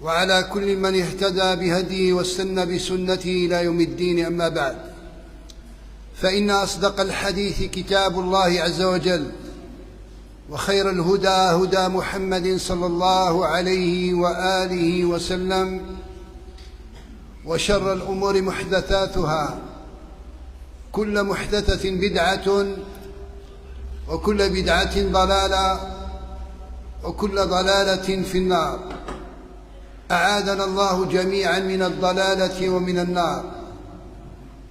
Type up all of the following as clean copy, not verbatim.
وعلى كل من اهتدى بهديه واستنى بسنته إلى يوم الدين. أما بعد، فإن أصدق الحديث كتاب الله عز وجل، وخير الهدى هدى محمد صلى الله عليه وآله وسلم، وشر الأمور محدثاتها، كل محدثة بدعة، وكل بدعة ضلالة، وكل ضلالة في النار. أعاذنا الله جميعا من الضلالة ومن النار،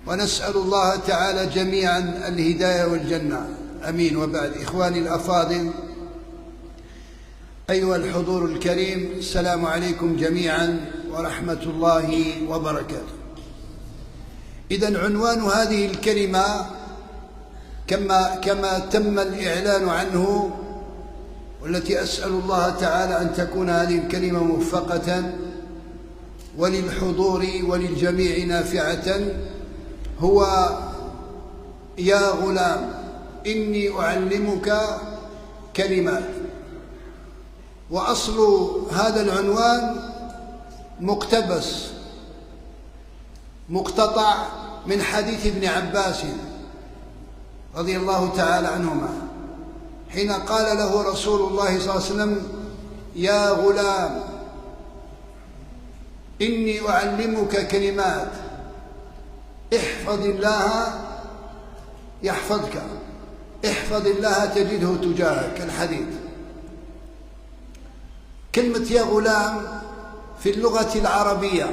ونسأل الله تعالى جميعا الهداية والجنة، أمين. وبعد، إخواني الأفاضل، أيها الحضور الكريم، السلام عليكم جميعا ورحمة الله وبركاته. إذن عنوان هذه الكلمة كما تم الإعلان عنه، والتي أسأل الله تعالى أن تكون هذه الكلمة موفقة وللحضور وللجميع نافعة، هو: يا غلام إني أعلمك كلمات. وأصل هذا العنوان مقتطع من حديث ابن عباس رضي الله تعالى عنهما، حين قال له رسول الله صلى الله عليه وسلم: يا غلام إني أعلمك كلمات، احفظ الله يحفظك، احفظ الله تجده تجاهك. الحديث. كلمة يا غلام في اللغة العربية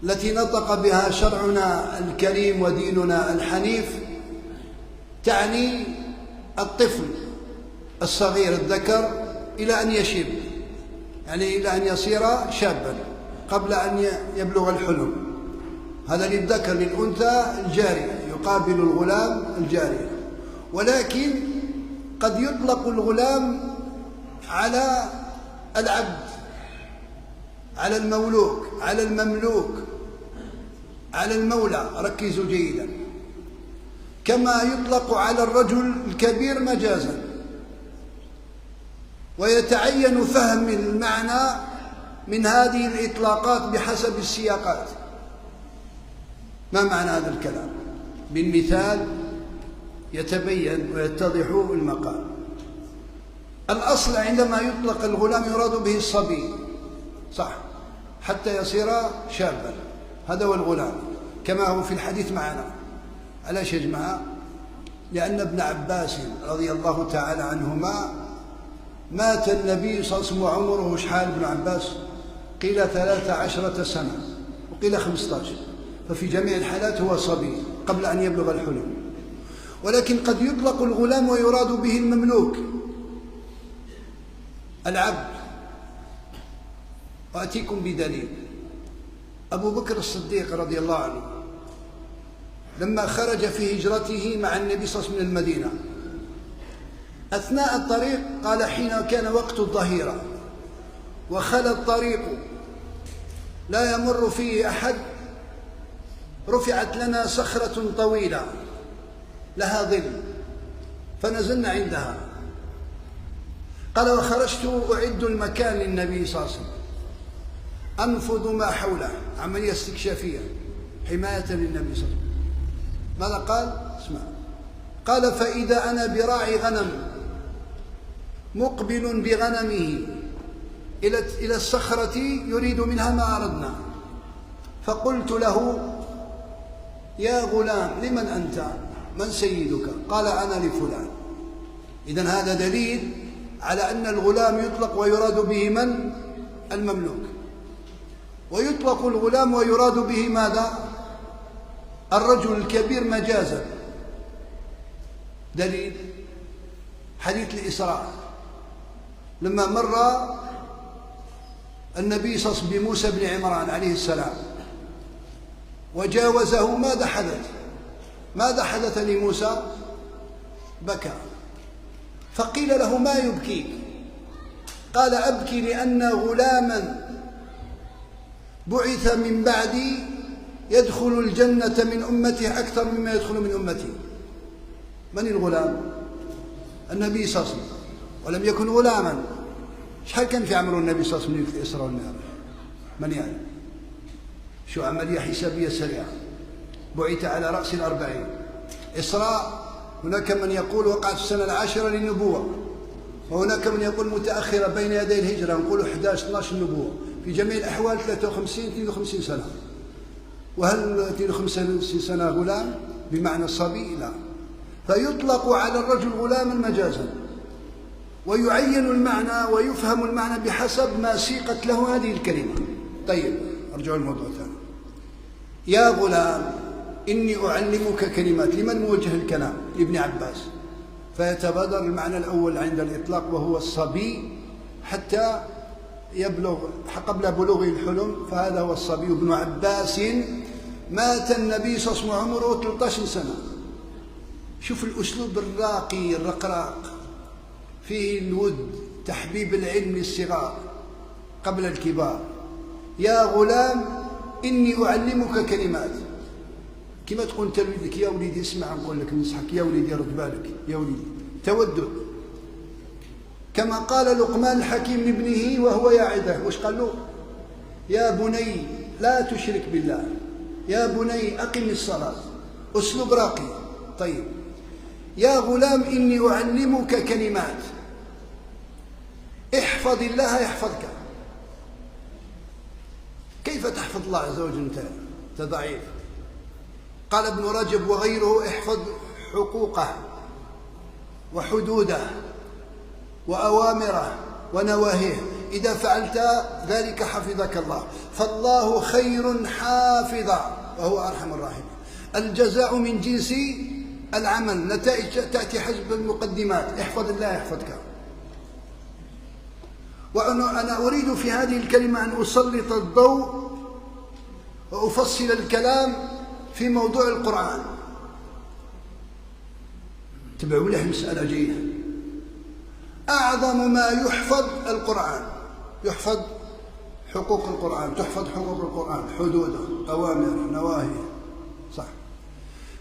التي نطق بها شرعنا الكريم وديننا الحنيف تعني الطفل الصغير الذكر إلى أن يشب، يعني إلى أن يصير شابا قبل أن يبلغ الحلم. هذا للذكر. للأنثى الجارية، يقابل الغلام الجارية. ولكن قد يطلق الغلام على العبد، على المملوك، على المملوك، على المولى. ركزوا جيدا. كما يطلق على الرجل الكبير مجازا. ويتعين فهم المعنى من هذه الإطلاقات بحسب السياقات. ما معنى هذا الكلام؟ بالمثال يتبين ويتضح المقام. الأصل عندما يطلق الغلام يراد به الصبي، صح، حتى يصير شابا. هذا هو الغلام كما هو في الحديث معنا. علاش يا جماعة؟ لأن ابن عباس رضي الله تعالى عنهما مات النبي صلى الله عليه وسلم وعمره شحال ابن عباس؟ قيل 13 سنة وقيل 15، ففي جميع الحالات هو صبي قبل أن يبلغ الحلم. ولكن قد يطلق الغلام ويراد به المملوك، العبد. وأتيكم بدليل. أبو بكر الصديق رضي الله عنه لما خرج في هجرته مع النبي صلى الله عليه وسلم من المدينة، أثناء الطريق قال: حين كان وقت الظهيرة وخلى الطريق لا يمر فيه أحد، رفعت لنا صخرة طويلة لها ظل فنزلنا عندها. قال: وخرجت أعد المكان للنبي صلى الله عليه وسلم، أنفض ما حوله، عملية استكشافية حماية للنبي صلى الله عليه وسلم. ماذا قال؟ اسمع. قال: فإذا أنا براعي غنم مقبل بغنمه إلى الصخرة يريد منها ما أردنا، فقلت له: يا غلام لمن أنت؟ من سيدك؟ قال: أنا لفلان. إذن هذا دليل على أن الغلام يطلق ويراد به من؟ المملوك. ويطلق الغلام ويراد به ماذا؟ الرجل الكبير مجازا. دليل حديث الإسراء، لما مر النبي صلى الله عليه وسلم بموسى بن عمران عليه السلام وجاوزه، ماذا حدث؟ ماذا حدث لموسى؟ بكى. فقيل له: ما يبكيك؟ قال: أبكي لأن غلاما بعث من بعدي يدخل الجنة من أمته أكثر مما يدخل من أمتي. من الغلام؟ النبي صلى الله عليه وسلم، ولم يكن غلاما، شحال كان في عمر النبي صلى الله عليه وسلم في الإسراء والمعراج؟ من يعلم؟ شو عملية حسابية سريعة. بعث على رأس 40. إسراء هناك من يقول وقعت في السنة 10 للنبوة، وهناك من يقول متأخرة بين يدي الهجرة، نقول 11-12 النبوة. في جميع الأحوال 53 سنة. وهل 52 سنة غلام بمعنى الصبي؟ لا. فيطلق على الرجل غلاما مجازا، ويعين المعنى ويفهم المعنى بحسب ما سيقت له هذه الكلمة. طيب أرجع الموضوع ثاني. يا غلام إني أعلمك كلمات. لمن موجه الكلام؟ لابن عباس. فيتبادر المعنى الأول عند الإطلاق وهو الصبي حتى يبلغ قبل بلوغ الحلم، فهذا هو الصبي. ابن عباس مات النبي صلى الله عليه وسلم عمره 13 سنة. شوف الأسلوب الراقي الرقراق، فيه الود، تحبيب العلم للصغار قبل الكبار. يا غلام إني أعلمك كلمات. كما تقول انت لولدك يا وليدي اسمع نقول لك نصحك، يا وليدي رد بالك، يا وليدي تودد. كما قال لقمان الحكيم لابنه وهو يعظه، واش قال له؟ يا بني لا تشرك بالله، يا بني أقم الصلاة. أسلوب راقي. طيب يا غلام إني أعلمك كلمات، احفظ الله يحفظك. كيف تحفظ الله عز وجل؟ أنت ضعيف. قال ابن رجب وغيره احفظ حقوقه وحدوده وأوامره ونواهيه، إذا فعلت ذلك حفظك الله، فالله خير حافظا وهو أرحم الراحمين. الجزاء من جنس العمل، نتائج تأتي حسب المقدمات. احفظ الله يحفظك. وأنا أريد في هذه الكلمة أن أسلط الضوء وأفصل الكلام في موضوع القرآن. تبعوا له مسألة جيدة. أعظم ما يحفظ القرآن، يحفظ حقوق القرآن، تحفظ حقوق القرآن، حدوده، أوامره، نواهيه. صح.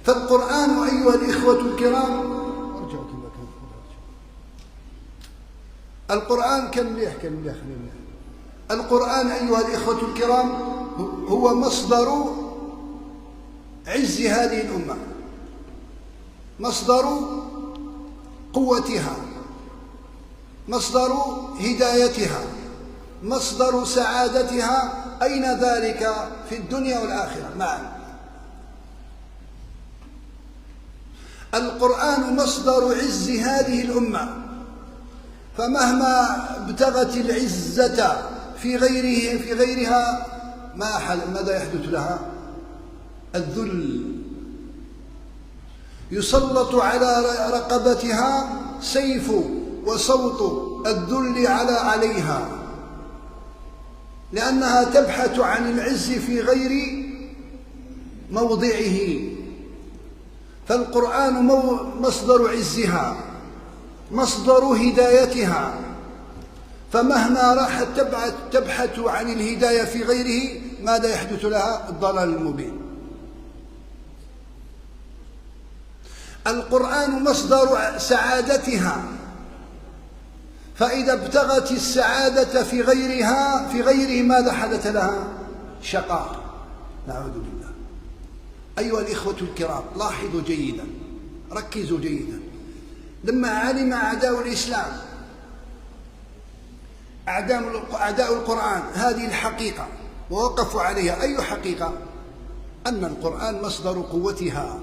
فالقرآن أيها الإخوة الكرام، القرآن القرآن أيها الإخوة الكرام هو مصدر عز هذه الأمة، مصدر قوتها، مصدر هدايتها، مصدر سعادتها. أين ذلك؟ في الدنيا والآخرة معا. القرآن مصدر عز هذه الأمة، فمهما ابتغت العزة في غيرها ماذا يحدث لها؟ الذل. يسلط على رقبتها سيف وصوت الذل عليها، لأنها تبحث عن العز في غير موضعه. فالقرآن مصدر عزها، مصدر هدايتها، فمهما راحت تبحث عن الهداية في غيره ماذا يحدث لها؟ الضلال المبين. القرآن مصدر سعادتها، فإذا ابتغت السعادة في غيره ماذا حدث لها؟ شقاء. نعوذ بالله. أيها الإخوة الكرام لاحظوا جيدا، ركزوا جيدا. لما علم أعداء الإسلام، أعداء القرآن هذه الحقيقة ووقفوا عليها. أي حقيقة؟ أن القرآن مصدر قوتها،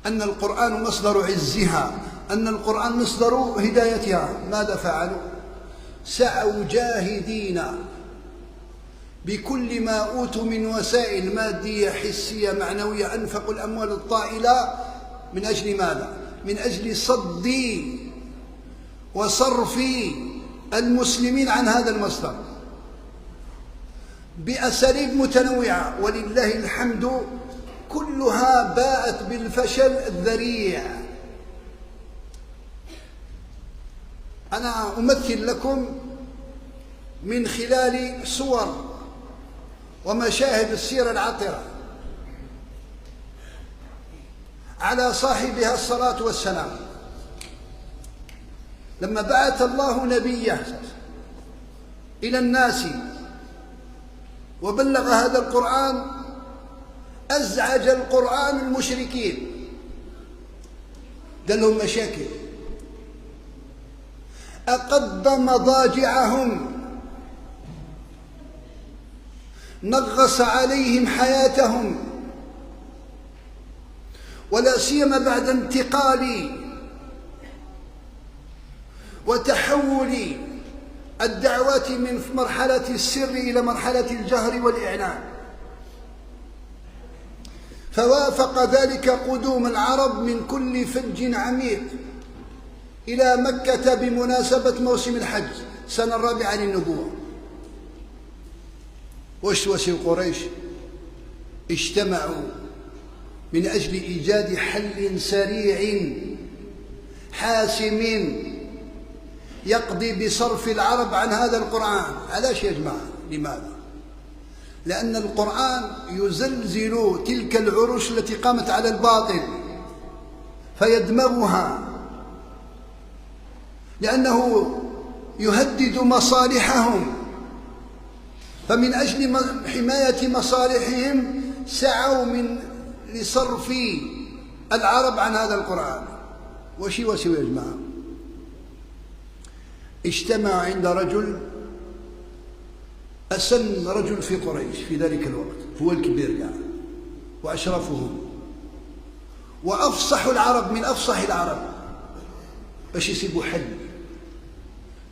أن القرآن مصدر عزها، أن القرآن مصدر هدايتها. ماذا فعلوا؟ سعوا جاهدين بكل ما أوتوا من وسائل مادية حسية معنوية، أنفقوا الأموال الطائلة من أجل ماذا؟ من أجل صد وصرف المسلمين عن هذا المصدر بأساليب متنوعة، ولله الحمد كلها باءت بالفشل الذريع. أنا أمثل لكم من خلال صور ومشاهد السيرة العطرة على صاحبها الصلاة والسلام. لما بعث الله نبيه إلى الناس وبلغ هذا القرآن أزعج القرآن المشركين، قال لهم مشاكل، أقض مضاجعهم، نغص عليهم حياتهم، ولا سيما بعد انتقال وتحول الدعوات من مرحلة السر إلى مرحلة الجهر والإعلان. فوافق ذلك قدوم العرب من كل فج عميق إلى مكة بمناسبة موسم الحج سنة الرابعة للنبوة. وشوش قريش اجتمعوا من أجل إيجاد حل سريع حاسم يقضي بصرف العرب عن هذا القرآن. علاش يا جماعة؟ لماذا؟ لأن القرآن يزلزل تلك العروش التي قامت على الباطل فيدمغها، لأنه يهدد مصالحهم، فمن أجل حماية مصالحهم سعوا لصرف العرب عن هذا القرآن. وشي وسوي يا جماعة؟ اجتمع عند رجل أسن رجل في قريش في ذلك الوقت، هو الكبير يعني وأشرفهم وأفصح العرب من أفصح العرب، باش يسيبوا حل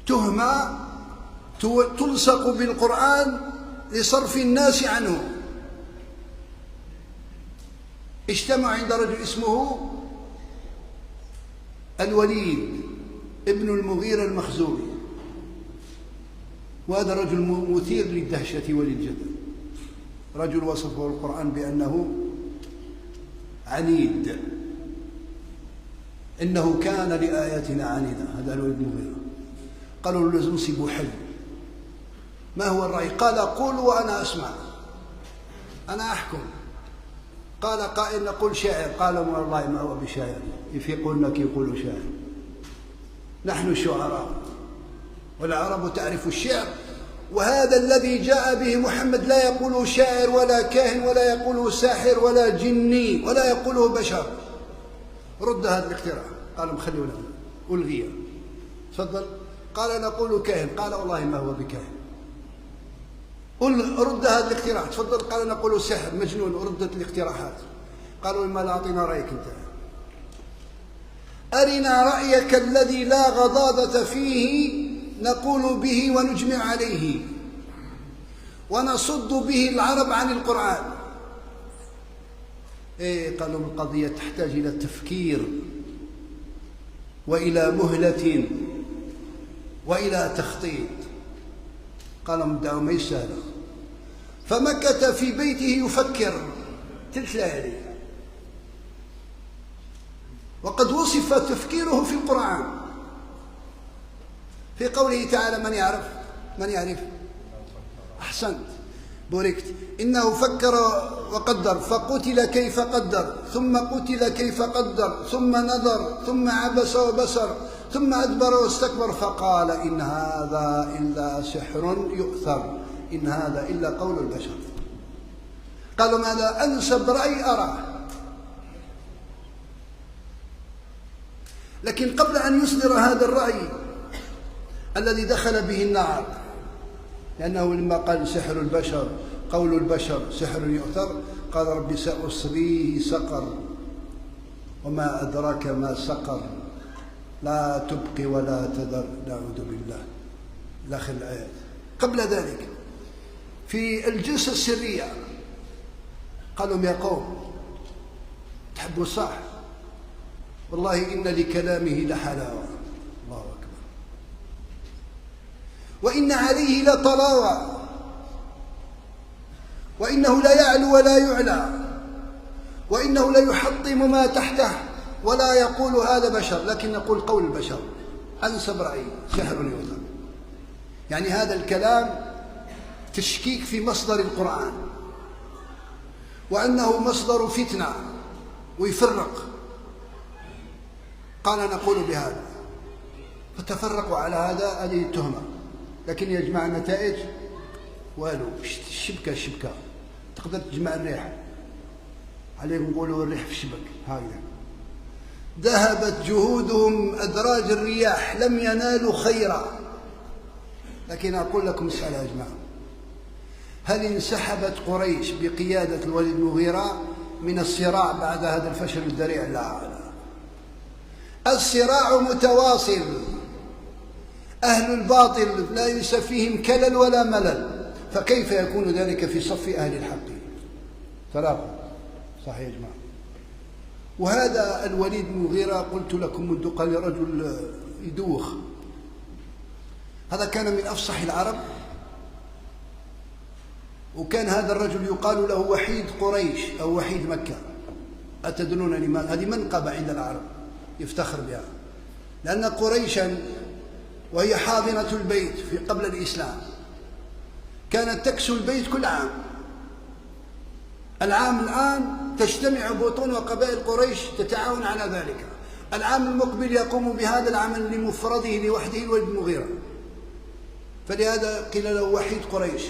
تهمة تلصق بالقرآن لصرف الناس عنه. اجتمع عند رجل اسمه الوليد ابن المغيرة المخزومي، وهذا رجل مثير للدهشة وللجدل، رجل وصفه القرآن بأنه عنيد، إنه كان لآياتنا عنيدا. هذا الوليد المغيرة. قالوا له لازم نسيبوا حل، ما هو الرأي؟ قال قولوا وأنا أسمع، أنا أحكم. قال قائل نقول شاعر، قال والله ما هو بشاعر، يفيقونك يقولوا شاعر، نحن شعراء والعرب تعرف الشعر، وهذا الذي جاء به محمد لا يقوله شاعر ولا كاهن ولا يقوله ساحر ولا جني ولا يقوله بشر. رد هذا الاختراع. قالوا خلونا ألغيه. تفضل. قال نقول كاهن، قال والله ما هو بكاهن. رد هذا الاقتراح. تفضل. قال نقول سحر مجنون. ردت الاقتراحات. قالوا ما لا أعطينا رأيك أنت، أرنا رأيك الذي لا غضاضة فيه نقول به ونجمع عليه ونصد به العرب عن القرآن. قالوا القضية تحتاج إلى تفكير وإلى مهلة وإلى تخطيط. قالوا مدعوا ما يسهل. فمكث في بيته يفكر 3 ليالي، وقد وصف تفكيره في القرآن في قوله تعالى من يعرف من يعرف. أحسنت، بوركت. إنه فكر وقدر فقتل كيف قدر ثم قتل كيف قدر ثم نظر ثم عبس وبصر ثم أدبر واستكبر فقال إن هذا إلا سحر يؤثر إن هذا إلا قول البشر. قالوا ماذا أنسب رأي أراه. لكن قبل أن يصدر هذا الرأي الذي دخل به النار، لأنه لما قال سحر البشر قول البشر سحر يؤثر، قال ربي سأصليه سقر وما أدراك ما سقر لا تبقي ولا تذر نعوذ بالله إلى آخر الآيات. قبل ذلك في الجلسة السرية قالوا يا قوم تحبوا صح والله إن لكلامه لحلاوة الله أكبر وإن عليه لطلاوة وإنه لا يعلو ولا يعلى وإنه لا يحطم ما تحته ولا يقول هذا بشر لكن يقول قول البشر. أنسب رأي سحر يؤثر. يعني هذا الكلام تشكيك في مصدر القرآن وأنه مصدر فتنة ويفرق. قال نقول بهذا. فتفرقوا على هذه التهمة. لكن يا جماعة النتائج والو، الشبكة تقدر تجمع الريح، عليكم نقولوا الريح في الشبك هكذا. ذهبت جهودهم أدراج الرياح، لم ينالوا خيرا. لكن أقول لكم مسألة يا جماعة، هل انسحبت قريش بقيادة الوليد بن المغيرة من الصراع بعد هذا الفشل الذريع؟ لا، الصراع متواصل. أهل الباطل ليس فيهم كلل ولا ملل، فكيف يكون ذلك في صف أهل الحق؟ تلاقوا صحيح يا جماعة. وهذا الوليد بن المغيرة قلت لكم منذ قليل رجل يدوخ، هذا كان من أفصح العرب، وكان هذا الرجل يقال له وحيد قريش أو وحيد مكة. أتدرون لماذا؟ هذه منقبة عند العرب يفتخر بها، لأن قريشا وهي حاضنة البيت في قبل الإسلام كانت تكسو البيت كل عام. العام الآن تجتمع بطون وقبائل قريش تتعاون على ذلك، العام المقبل يقوم بهذا العمل لمفرده لوحده الوليد بن المغيرة، فلهذا قيل له وحيد قريش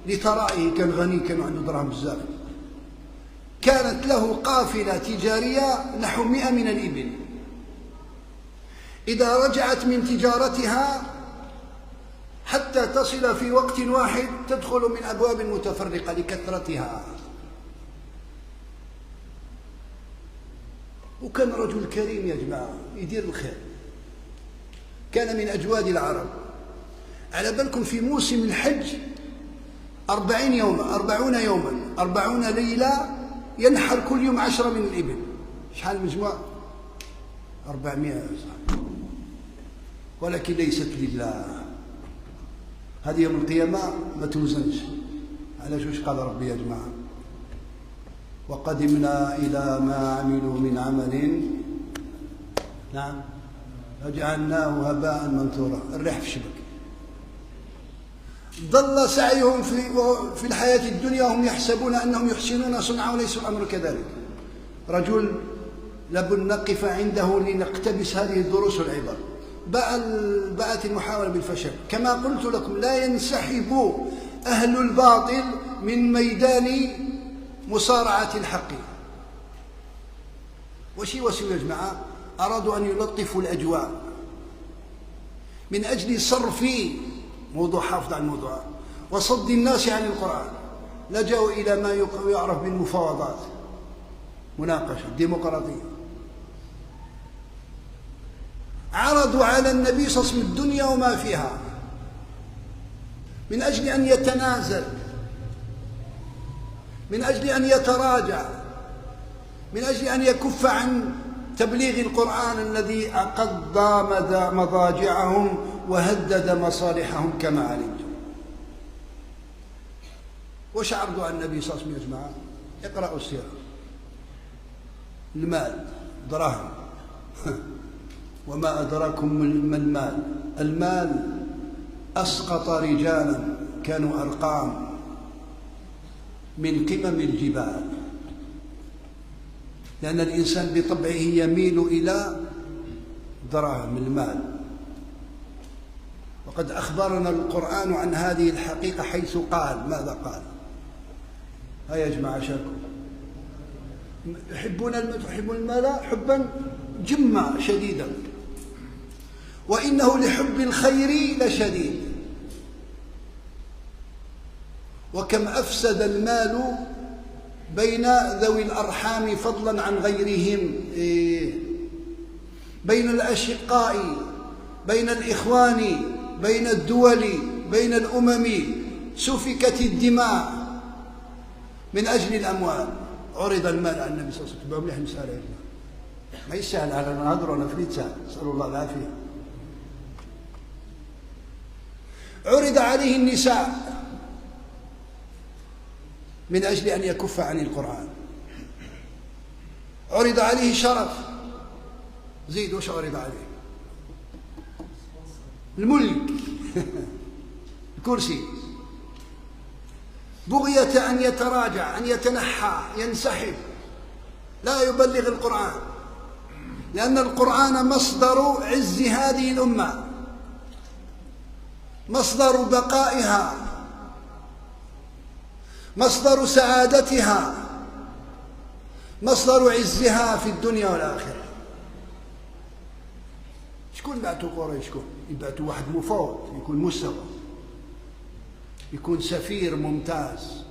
لثرائه، كان غني، كان عنده دراهم بزاف. كانت له قافلة تجارية نحو 100 من الإبل، إذا رجعت من تجارتها حتى تصل في وقت واحد تدخل من أبواب متفرقة لكثرتها. وكان رجل كريم يا جماعة، يدير الخير، كان من أجواد العرب. على بالكم في موسم الحج 40 يوما 40 ليلة ينحر كل يوم 10 من الإبل. شحال المجموع؟ 400 صح. ولكن ليست لله، هذه يوم القيامة ما توزنش. علاش؟ واش قال ربي يا جماعة؟ وقدمنا إلى ما عملوا من عمل نعم فجعلناه هباء منثورا. الريح في الشبك. ضل سعيهم في الحياة الدنيا وهم يحسبون أنهم يحسنون صنعا وليس الأمر كذلك. رجل لابد نقف عنده لنقتبس هذه الدروس والعبر. باءت المحاولة بالفشل. كما قلت لكم لا ينسحب أهل الباطل من ميدان مصارعة الحق. وش يوسوا يا جماعة؟ أرادوا أن يلطفوا الأجواء من أجل صرف موضوع حافظ عن الموضوع وصد الناس عن القرآن. لجأوا إلى ما يعرف بالمفاوضات، مناقشة ديمقراطية. عرضوا على النبي صلى الله عليه وسلم الدنيا وما فيها من أجل أن يتنازل، من أجل أن يتراجع، من أجل أن يكف عن تبليغ القرآن الذي أقض مضاجعهم وهدد مصالحهم كما علمتم. وش عرضوا على النبي صلى الله عليه وسلم يا جماعة؟ اقرأوا السيرة. المال، دراهم وما أدراكم ما المال. المال أسقط رجالا كانوا أرقام من قمم الجبال، لأن الإنسان بطبعه يميل إلى دراهم المال. وقد أخبرنا القرآن عن هذه الحقيقة حيث قال ماذا قال؟ هيا يا جماعة شاركوا. تحبون المال حبا جما شديدا وإنه لحب الخير لشديد. وكم أفسد المال بين ذوي الأرحام فضلا عن غيرهم، بين الأشقاء، بين الإخوان، بين الدول، بين الأمم. سفكت الدماء من أجل الأموال. عرض المال على النبي صلى الله عليه وسلم. تبعوا مليح المسألة، ما يسهل على نهضر ولا فريد سهل، نسأل الله العافية. عرض عليه النساء من أجل أن يكف عن القرآن. عرض عليه شرف. زيد وش عرض عليه؟ الملك الكرسي. بغية أن يتراجع، أن يتنحى، ينسحب، لا يبلغ القرآن. لأن القرآن مصدر عز هذه الأمة، مصدر بقائها، مصدر سعادتها، مصدر عزها في الدنيا والآخرة. شكون بعثوا قريش؟ شكون يبعثوا؟ واحد مفوض يكون مستوى، يكون سفير ممتاز،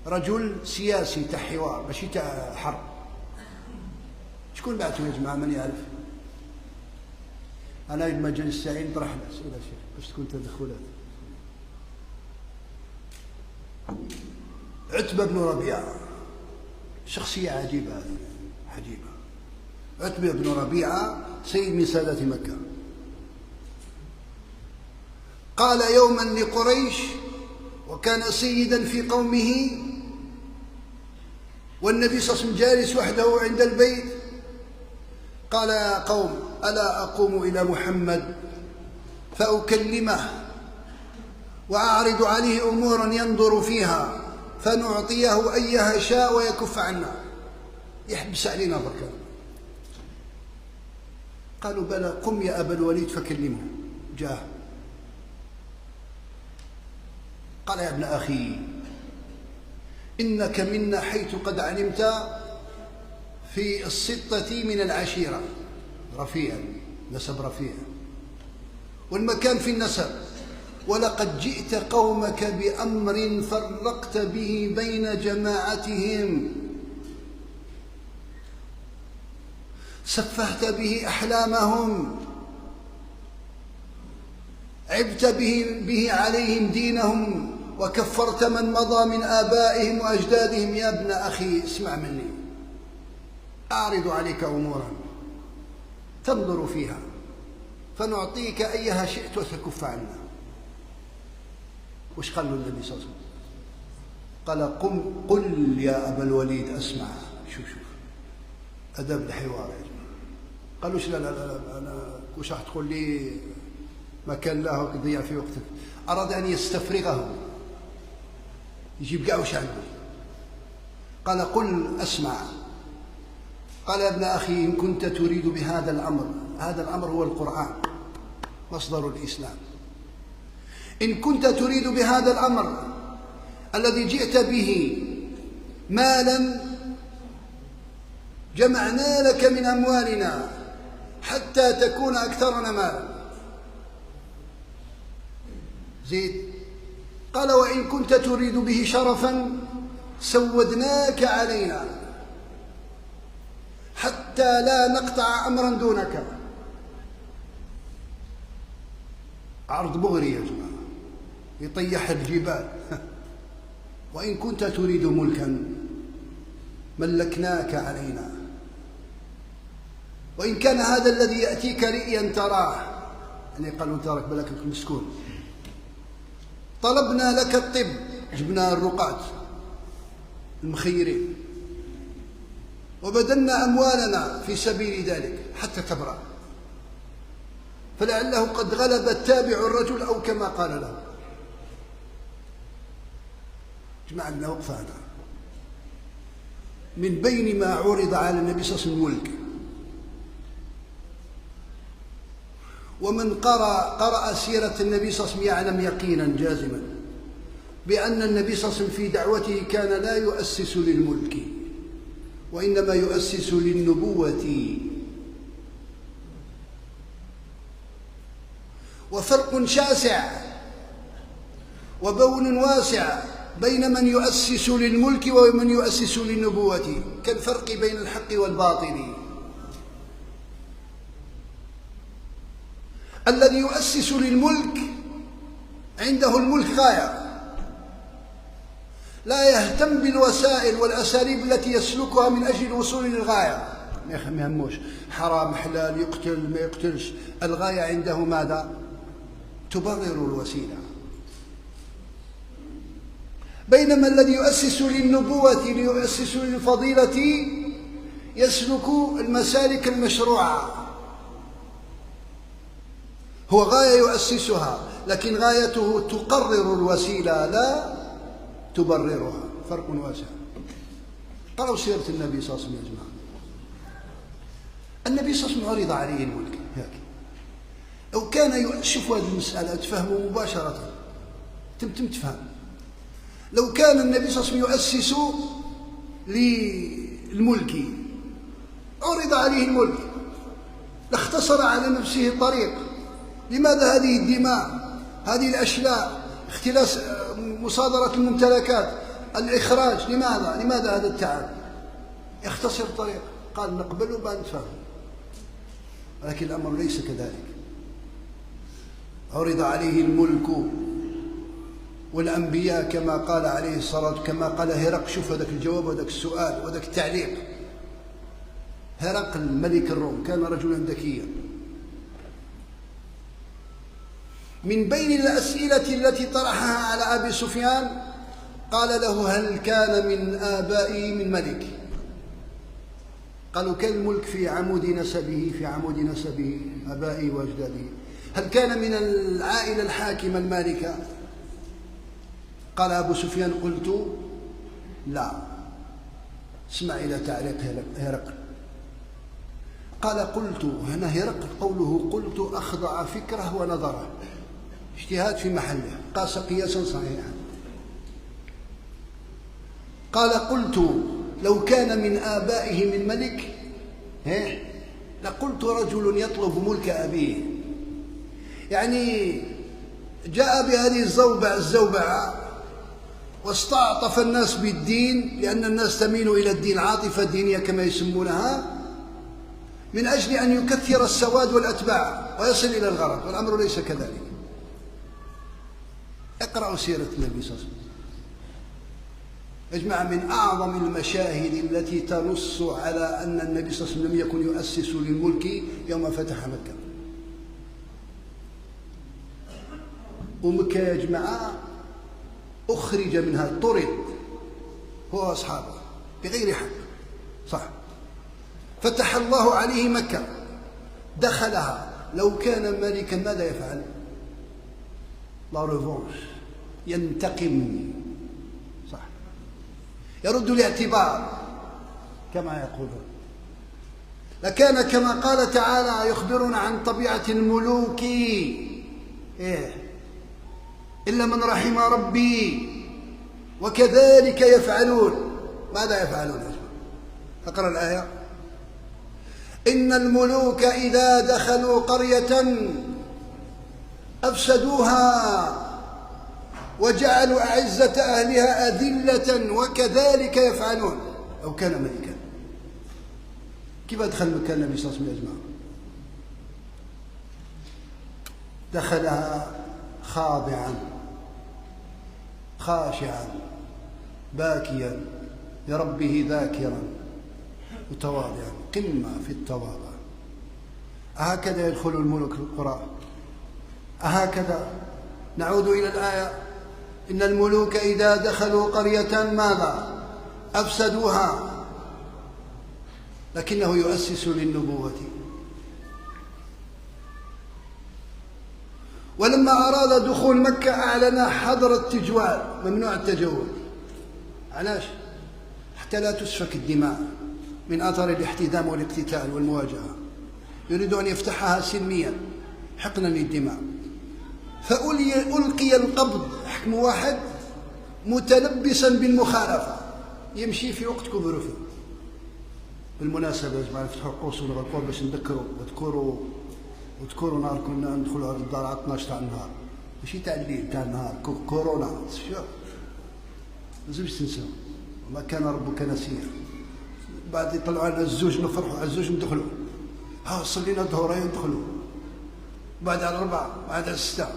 رجل سياسي تاع حوار ماشي تاع حرب. شكون بعثوا يا جماعة؟ من يعرف؟ أنا المجلس تاعي نطرح الأسئلة شيخ باش تكون تدخلات. عتبة بن ربيعة شخصية عجيبة، عجيبة. عتبة بن ربيعة سيد من سادة مكة. قال يوما لقريش وكان سيدا في قومه، والنبي صلى الله عليه وسلم جالس وحده عند البيت، قال يا قوم ألا أقوم إلى محمد فأكلمه وأعرض عليه أمورا ينظر فيها فنعطيه أيها شاء ويكف عنا، يحبس علينا بركة. قالوا بلى، قم يا أبا الوليد فكلمه. جاء قال يا ابن أخي إنك منا حيث قد علمت في السطة من العشيرة، رفيع، نسب رفيع، والمكان في النسب، ولقد جئت قومك بأمر فرقت به بين جماعتهم، سفهت به أحلامهم، عبت به عليهم دينهم، وكفرت من مضى من آبائهم وأجدادهم. يا ابن أخي اسمع مني، أعرض عليك أمورا تنظر فيها فنعطيك أيها شئت وتكف عنا. وش قال له النبي صلى الله عليه وسلم؟ قال قل يا أبا الوليد أسمع. شوف أدب الحوار يا جماعة. قالوش لا لا لا أنا وش راح تقول لي ما كان له تضيع في وقتك. أراد أن يستفرغه، يجيب كاع وش عنده. قال قل أسمع. قال يا ابن أخي إن كنت تريد بهذا الأمر، هذا الأمر هو القرآن مصدر الإسلام، إن كنت تريد بهذا الأمر الذي جئت به مالا جمعنا لك من أموالنا حتى تكون أكثرنا مالا. زيد. قال وإن كنت تريد به شرفا سودناك علينا حتى لا نقطع أمرا دونك. عرض مغري يا جماعة، يطيح الجبال. وإن كنت تريد ملكا ملكناك علينا، وإن كان هذا الذي يأتيك رئيا تراه، يعني قالوا تراك بالك مسكون، طلبنا لك الطب، جبنا الرقاة المخيرين، وبذلنا أموالنا في سبيل ذلك حتى تبرأ، فلعله قد غلب التابع الرجل أو كما قال له. جماعة لنا وقفة هذا. من بين ما عرض على النبي صلى الله عليه وسلم الملك، ومن قرأ سيرة النبي صلى الله عليه وسلم يعلم يقينا جازما بأن النبي صلى الله عليه وسلم في دعوته كان لا يؤسس للملك وإنما يؤسس للنبوة. وفرق شاسع وبون واسع بين من يؤسس للملك ومن يؤسس للنبوة، كالفرق بين الحق والباطل. الذي يؤسس للملك عنده الملك غاية، لا يهتم بالوسائل والأساليب التي يسلكها من أجل الوصول للغاية. ما يهموش حرام حلال يقتل ما يقتلش، الغاية عنده ماذا؟ تبرر الوسيلة. بينما الذي يؤسس للنبوة ليؤسس للفضيلة يسلك المسالك المشروعة، هو غاية يؤسسها لكن غايته تقرر الوسيلة لا تبررها. فرق واسع. قرأوا سيرة النبي صلى الله عليه وسلم يا جماعة. النبي صلى الله عليه وسلم عرض عليه الملك هكذا. لو كان شوفوا هذه المسألة تفهموا مباشرة، تفهم. لو كان النبي صلى الله عليه وسلم يؤسس للملك، عرض عليه الملك، لاختصر على نفسه الطريق. لماذا هذه الدماء، هذه الأشلاء، اختلاس، مصادرة الممتلكات، الإخراج؟ لماذا هذا التعب؟ يختصر الطريق، قال نقبل وبعد نتفاهم. ولكن الأمر ليس كذلك. عرض عليه الملك والأنبياء كما قال عليه الصلاة، كما قال هرقل. شوف هذاك الجواب وهذاك السؤال وهذاك التعليق. هرقل ملك الروم كان رجلا ذكيا. من بين الأسئلة التي طرحها على أبي سفيان قال له: هل كان من آبائي من ملك؟ قالوا: كان الملك في عمود نسبه آبائي وأجداده. هل كان من العائلة الحاكمة المالكة؟ قال أبو سفيان: قلت لا. اسمع إلى تعليق هرقل. قال: قلت، هنا هرقل قوله قلت أخضع فكره ونظره، اجتهاد في محله، قاس قياسا صحيحا. قال: قلت لو كان من آبائه من ملك لقلت رجل يطلب ملك أبيه. يعني جاء بهذه الزوبعة واستعطف الناس بالدين، لأن الناس تميل إلى الدين، عاطفة دينية كما يسمونها، من أجل أن يكثر السواد والأتباع ويصل إلى الغرض، والأمر ليس كذلك. اقرأوا سيرة النبي صلى الله عليه وسلم. اجمع من أعظم المشاهد التي تنص على أن النبي صلى الله عليه وسلم لم يكن يؤسس للملك يوم فتح مكة. ومكة يا جماعة أخرج منها، طرد هو وأصحابه بغير حق، صح. فتح الله عليه مكة، دخلها. لو كان ملكا ماذا يفعل؟ لا ريفونش، ينتقم، صح، يرد الاعتبار كما يقولون. لكان كما قال تعالى يخبرنا عن طبيعة الملوك: إلا من رحم ربي وكذلك يفعلون. ماذا يفعلون؟ اقرأ الآية: إن الملوك إذا دخلوا قرية أفسدوها وجعلوا أعزة أهلها أذلة وكذلك يفعلون. لو كان ملكا، كيف دخل مكان النبي صلى الله عليه وسلم يا جماعة؟ دخلها خاضعا خاشعا باكيا لربه ذاكرا متواضعا، قمة في التواضع. أهكذا يدخل الملوك القرى؟ أهكذا؟ نعود إلى الآية: إن الملوك إذا دخلوا قرية ماذا؟ أفسدوها. لكنه يؤسس للنبوة. ولما أراد دخول مكة أعلن حظر التجوال، ممنوع التجول. علاش؟ حتى لا تسفك الدماء من أثر الاحتدام والاقتتال والمواجهة. يريد أن يفتحها سلميا حقنا للدماء. فألقي القبض، حكم واحد متلبسا بالمخالفة، يمشي في وقت كبر فيه. بالمناسبة يجب أن نفتحوا قوس ونغلقوا باش نذكروا وتذكروا نهار كنا ندخلوا على الدار على 12 تاع النهار، ماشي تاع الليل، تاع النهار، كورونا. شوف لازمش تنساو وما كان ربك نسيا. بعد يطلعوا على الزوج نفرحوا على الزوج ندخلوا، ها صلينا الظهرين ندخلوا، بعد على 4 بعد على 6.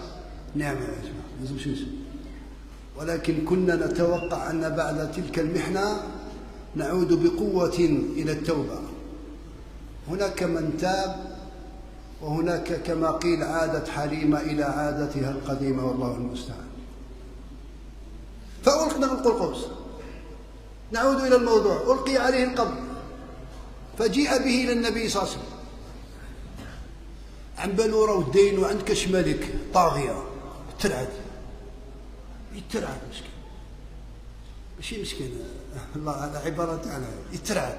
نعم يا جماعة لازمش ننساو. ولكن كنا نتوقع أن بعد تلك المحنة نعود بقوة إلى التوبة. هناك من تاب، وهناك كما قيل عادت حليمة إلى عادتها القديمة، والله المستعان. فألقي القوس، نعود إلى الموضوع. ألقي عليه القبض فجيء به إلى النبي صلى الله عليه وسلم. عن بالو راهو الدين وعندك كاش ملك طاغية يترعد مسكين، ماشي مسكين، الله على عبارة تاعنا يترعد.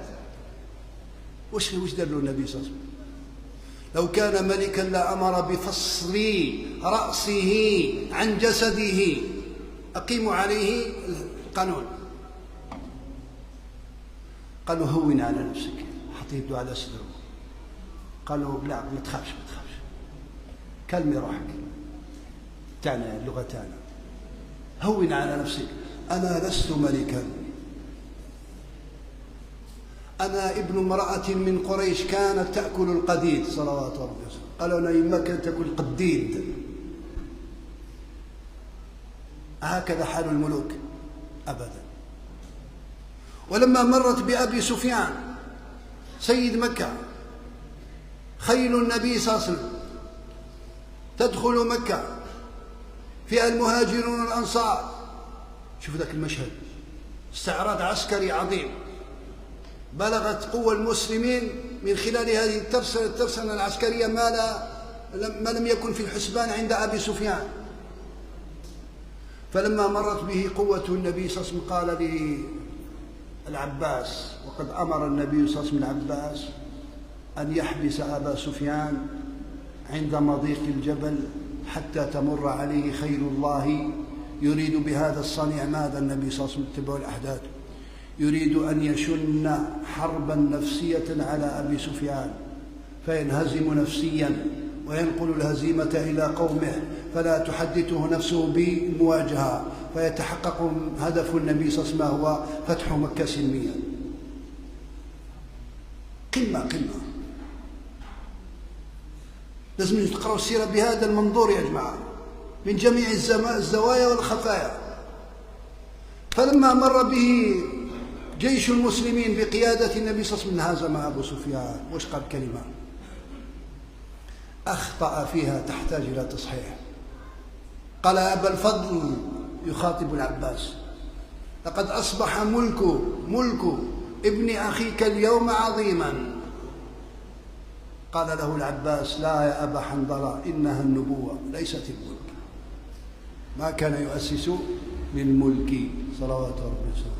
وش دار له النبي صلى الله عليه وسلم؟ لو كان ملكا لأمر بفصل رأسه عن جسده، أقيموا عليه القانون. قالوا هون على نفسك، حط يده على صدره. قالوا لا ما تخافش كلمي روحك، تاعنا اللغة تاعنا، هون على نفسك، أنا لست ملكا، أنا ابن امرأة من قريش كانت تأكل القديد صلوات ربي وسلامه. قالوا أنا يما كانت تأكل قديد. هكذا حال الملوك أبدا. ولما مرت بأبي سفيان سيد مكة، خيل النبي صلى الله عليه وسلم تدخل مكة، فيها المهاجرون والأنصار. شوف ذاك المشهد، استعراض عسكري عظيم. بلغت قوة المسلمين من خلال هذه الترسانة العسكرية ما لم يكن في الحسبان عند أبي سفيان. فلما مرت به قوة النبي صلى الله عليه وسلم قال للعباس، وقد أمر النبي صلى الله عليه وسلم العباس أن يحبس أبا سفيان عند مضيق الجبل حتى تمر عليه خيل الله. يريد بهذا الصنيع ماذا النبي صلى الله عليه وسلم؟ اتبعوا الأحداث. يريد أن يشن حربا نفسية على أبي سفيان فينهزم نفسيا وينقل الهزيمة إلى قومه، فلا تحدثه نفسه بالمواجهة، فيتحقق هدف النبي صلى الله عليه وسلم هو فتح مكة سلميا. قمة لازم تقرأوا السيرة بهذا المنظور يا جماعة، من جميع الزوايا والخفايا. فلما مر به جيش المسلمين بقيادة النبي صلى الله عليه وسلم انهزم أبو سفيان. وش قال كلمة أخطأ فيها تحتاج إلى تصحيح. قال أبا الفضل يخاطب العباس: لقد أصبح ملك ابن أخيك اليوم عظيما. قال له العباس: لا يا أبا حنظلة، إنها النبوة ليست الملك. ما كان يؤسس للملك صلوات ربي وسلامه.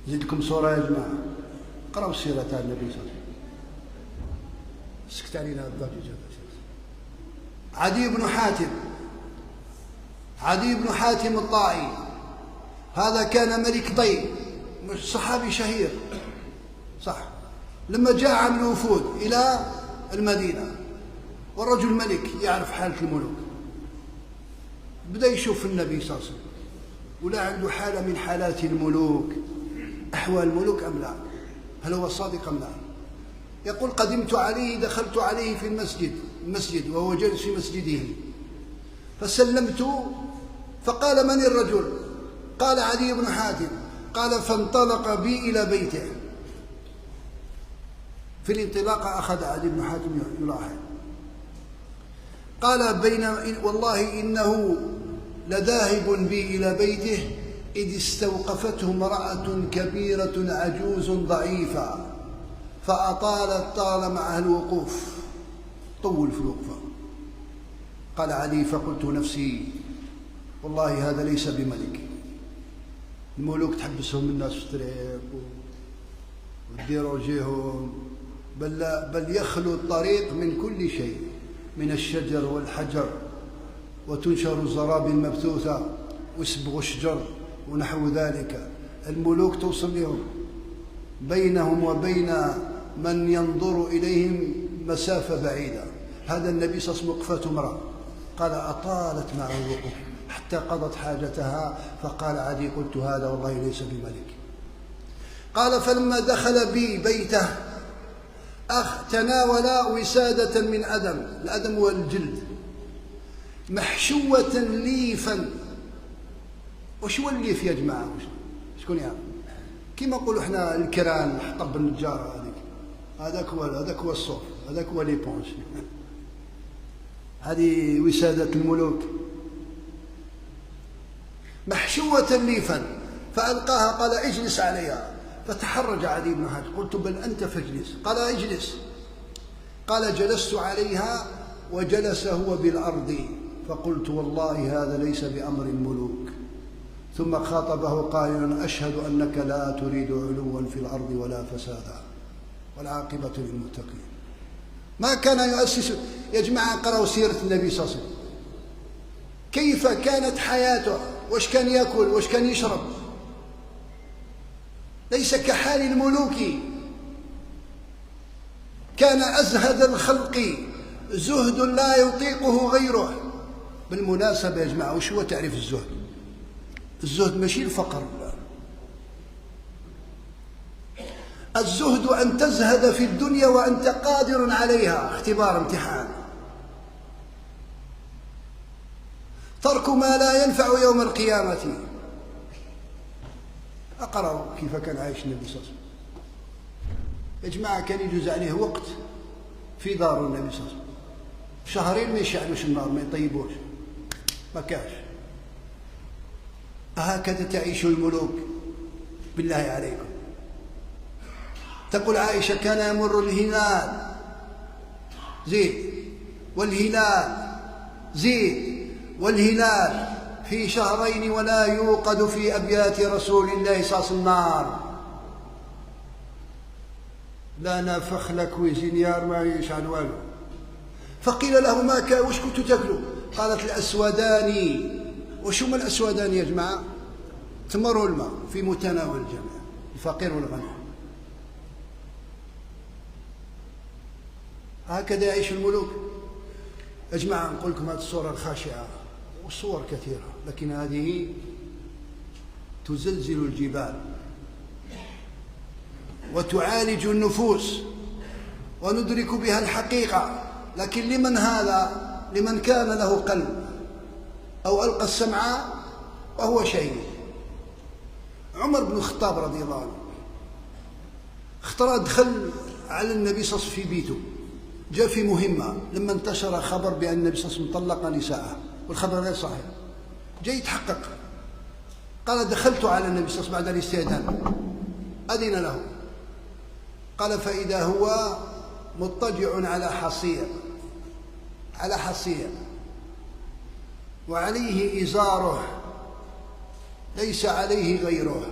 زيدكم صورة يا جماعة، قرأوا سيرة النبي صلى الله عليه وسلم. سكت علينا الضجيج. عدي بن حاتم الطائي، هذا كان ملك طي، صحابي شهير صح. لما جاء عن الوفود إلى المدينة، والرجل ملك يعرف حالة الملوك، بدأ يشوف النبي صلى الله عليه وسلم، ولا عنده حالة من حالات الملوك، أحوال الملوك أم لا، هل هو صادق أم لا. يقول: قدمت عليه، دخلت عليه في المسجد وهو جالس في مسجده، فسلمت فقال: من الرجل؟ قال: عدي بن حاتم. قال: فانطلق بي إلى بيته. في الانطلاقة أخذ عدي بن حاتم يلاحظ. قال: والله إنه لذاهب بي إلى بيته إذ استوقفته امرأة كبيرة عجوز ضعيفة طال معها الوقوف، طول في الوقفة. قال علي: فقلت نفسي والله هذا ليس بملك. الملوك تحبسهم الناس في الطريق وتديروا وجههم، بل يخلو الطريق من كل شيء، من الشجر والحجر، وتنشر الزراب المبثوثة ويصبغ الشجر ونحو ذلك. الملوك توصل لهم، بينهم وبين من ينظر إليهم مسافة بعيدة. هذا النبي صلى الله عليه وسلم وقفته امرأة، قال: أطالت معه الوقوف حتى قضت حاجتها. فقال عدي: قلت هذا والله ليس بملك. قال: فلما دخل بي بيته تناول وسادة من أدم، الأدم هو الجلد، محشوة ليفا. وش هو الليف يا جماعة؟ شكون يعرف؟ كما نقولوا احنا الكران، حطب النجارة، هذاك هو الصوف، هذاك هو ليبونش. هذه وسادة الملوك، محشوة ليفا، فألقاها. قال: اجلس عليها. فتحرج عدي بن حاتم. قلت: بل أنت فاجلس. قال: اجلس. قال: جلست عليها وجلس هو بالأرض، فقلت: والله هذا ليس بأمر الملوك. ثم خاطبه قائلا: أشهد أنك لا تريد علوا في الأرض ولا فسادا. والعاقبة للمتقين. ما كان يؤسس. يا جماعة قرأوا سيرة النبي صلى الله عليه وسلم، كيف كانت حياته، واش كان يأكل، واش كان يشرب. ليس كحال الملوك، كان أزهد الخلق، زهد لا يطيقه غيره. بالمناسبة يا جماعة، وش هو تعريف الزهد؟ الزهد ماشي الفقر، الزهد أن تزهد في الدنيا وأنت قادر عليها، اختبار امتحان. ترك ما لا ينفع يوم القيامة. أقرأوا كيف كان عايش النبي صلى الله عليه وسلم. يا جماعة كان يجوز عليه وقت في دار النبي صلى الله عليه وسلم شهرين ما يشعلوش النار، ما يطيبوش، ما كاش. هكذا تعيش الملوك بالله عليكم. تقول عائشة كان يمر الهلال زيد والهلال زيد والهلال في شهرين ولا يوقد في أبيات رسول الله صلى الله عليه وسلم نار. لا نفخ لك وزنيار ما يشعل والو. فقيل له ما وش كنتوا تاكلوا؟ قالت الأسودان. وش هما الأسودان يا جماعة؟ تمر والماء في متناول الجميع، الفقير والغني. هكذا يعيش الملوك يا جماعة. نقول لكم هذه الصورة الخاشعة، والصور كثيرة، لكن هذه تزلزل الجبال وتعالج النفوس وندرك بها الحقيقة. لكن لمن هذا؟ لمن كان له قلب أو ألقى السمع وهو شهيد. عمر بن الخطاب رضي الله عنه دخل على النبي صلى الله عليه وسلم في بيته، جاء في مهمة لما انتشر خبر بأن النبي صلى الله عليه وسلم طلق نساءه، والخبر غير صحيح، جاء يتحقق. قال دخلت على النبي صلى الله عليه وسلم بعد الاستئذان، أذن له. قال فإذا هو مضطجع على حصير وعليه إزاره ليس عليه غيره.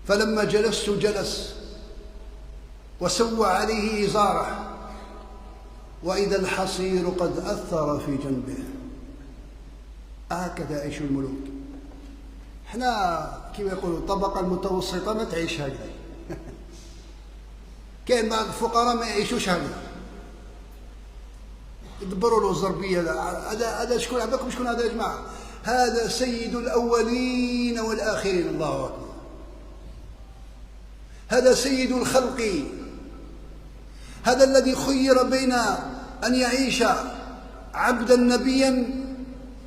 فلما جلست جلس وسوى عليه إزاره، وإذا الحصير قد أثر في جنبه. هكذا يعيش الملوك. احنا كما يقولوا الطبقة المتوسطة ما تعيش هكذا. كاين بعض الفقراء ما يعيشوش هكذا، يدبروا له الزربية. هذا شكون عباكم؟ شكون هذا يا جماعة؟ هذا سيد الأولين والآخرين، الله أكبر. هذا سيد الخلق، هذا الذي خير بين أن يعيش عبدا نبيا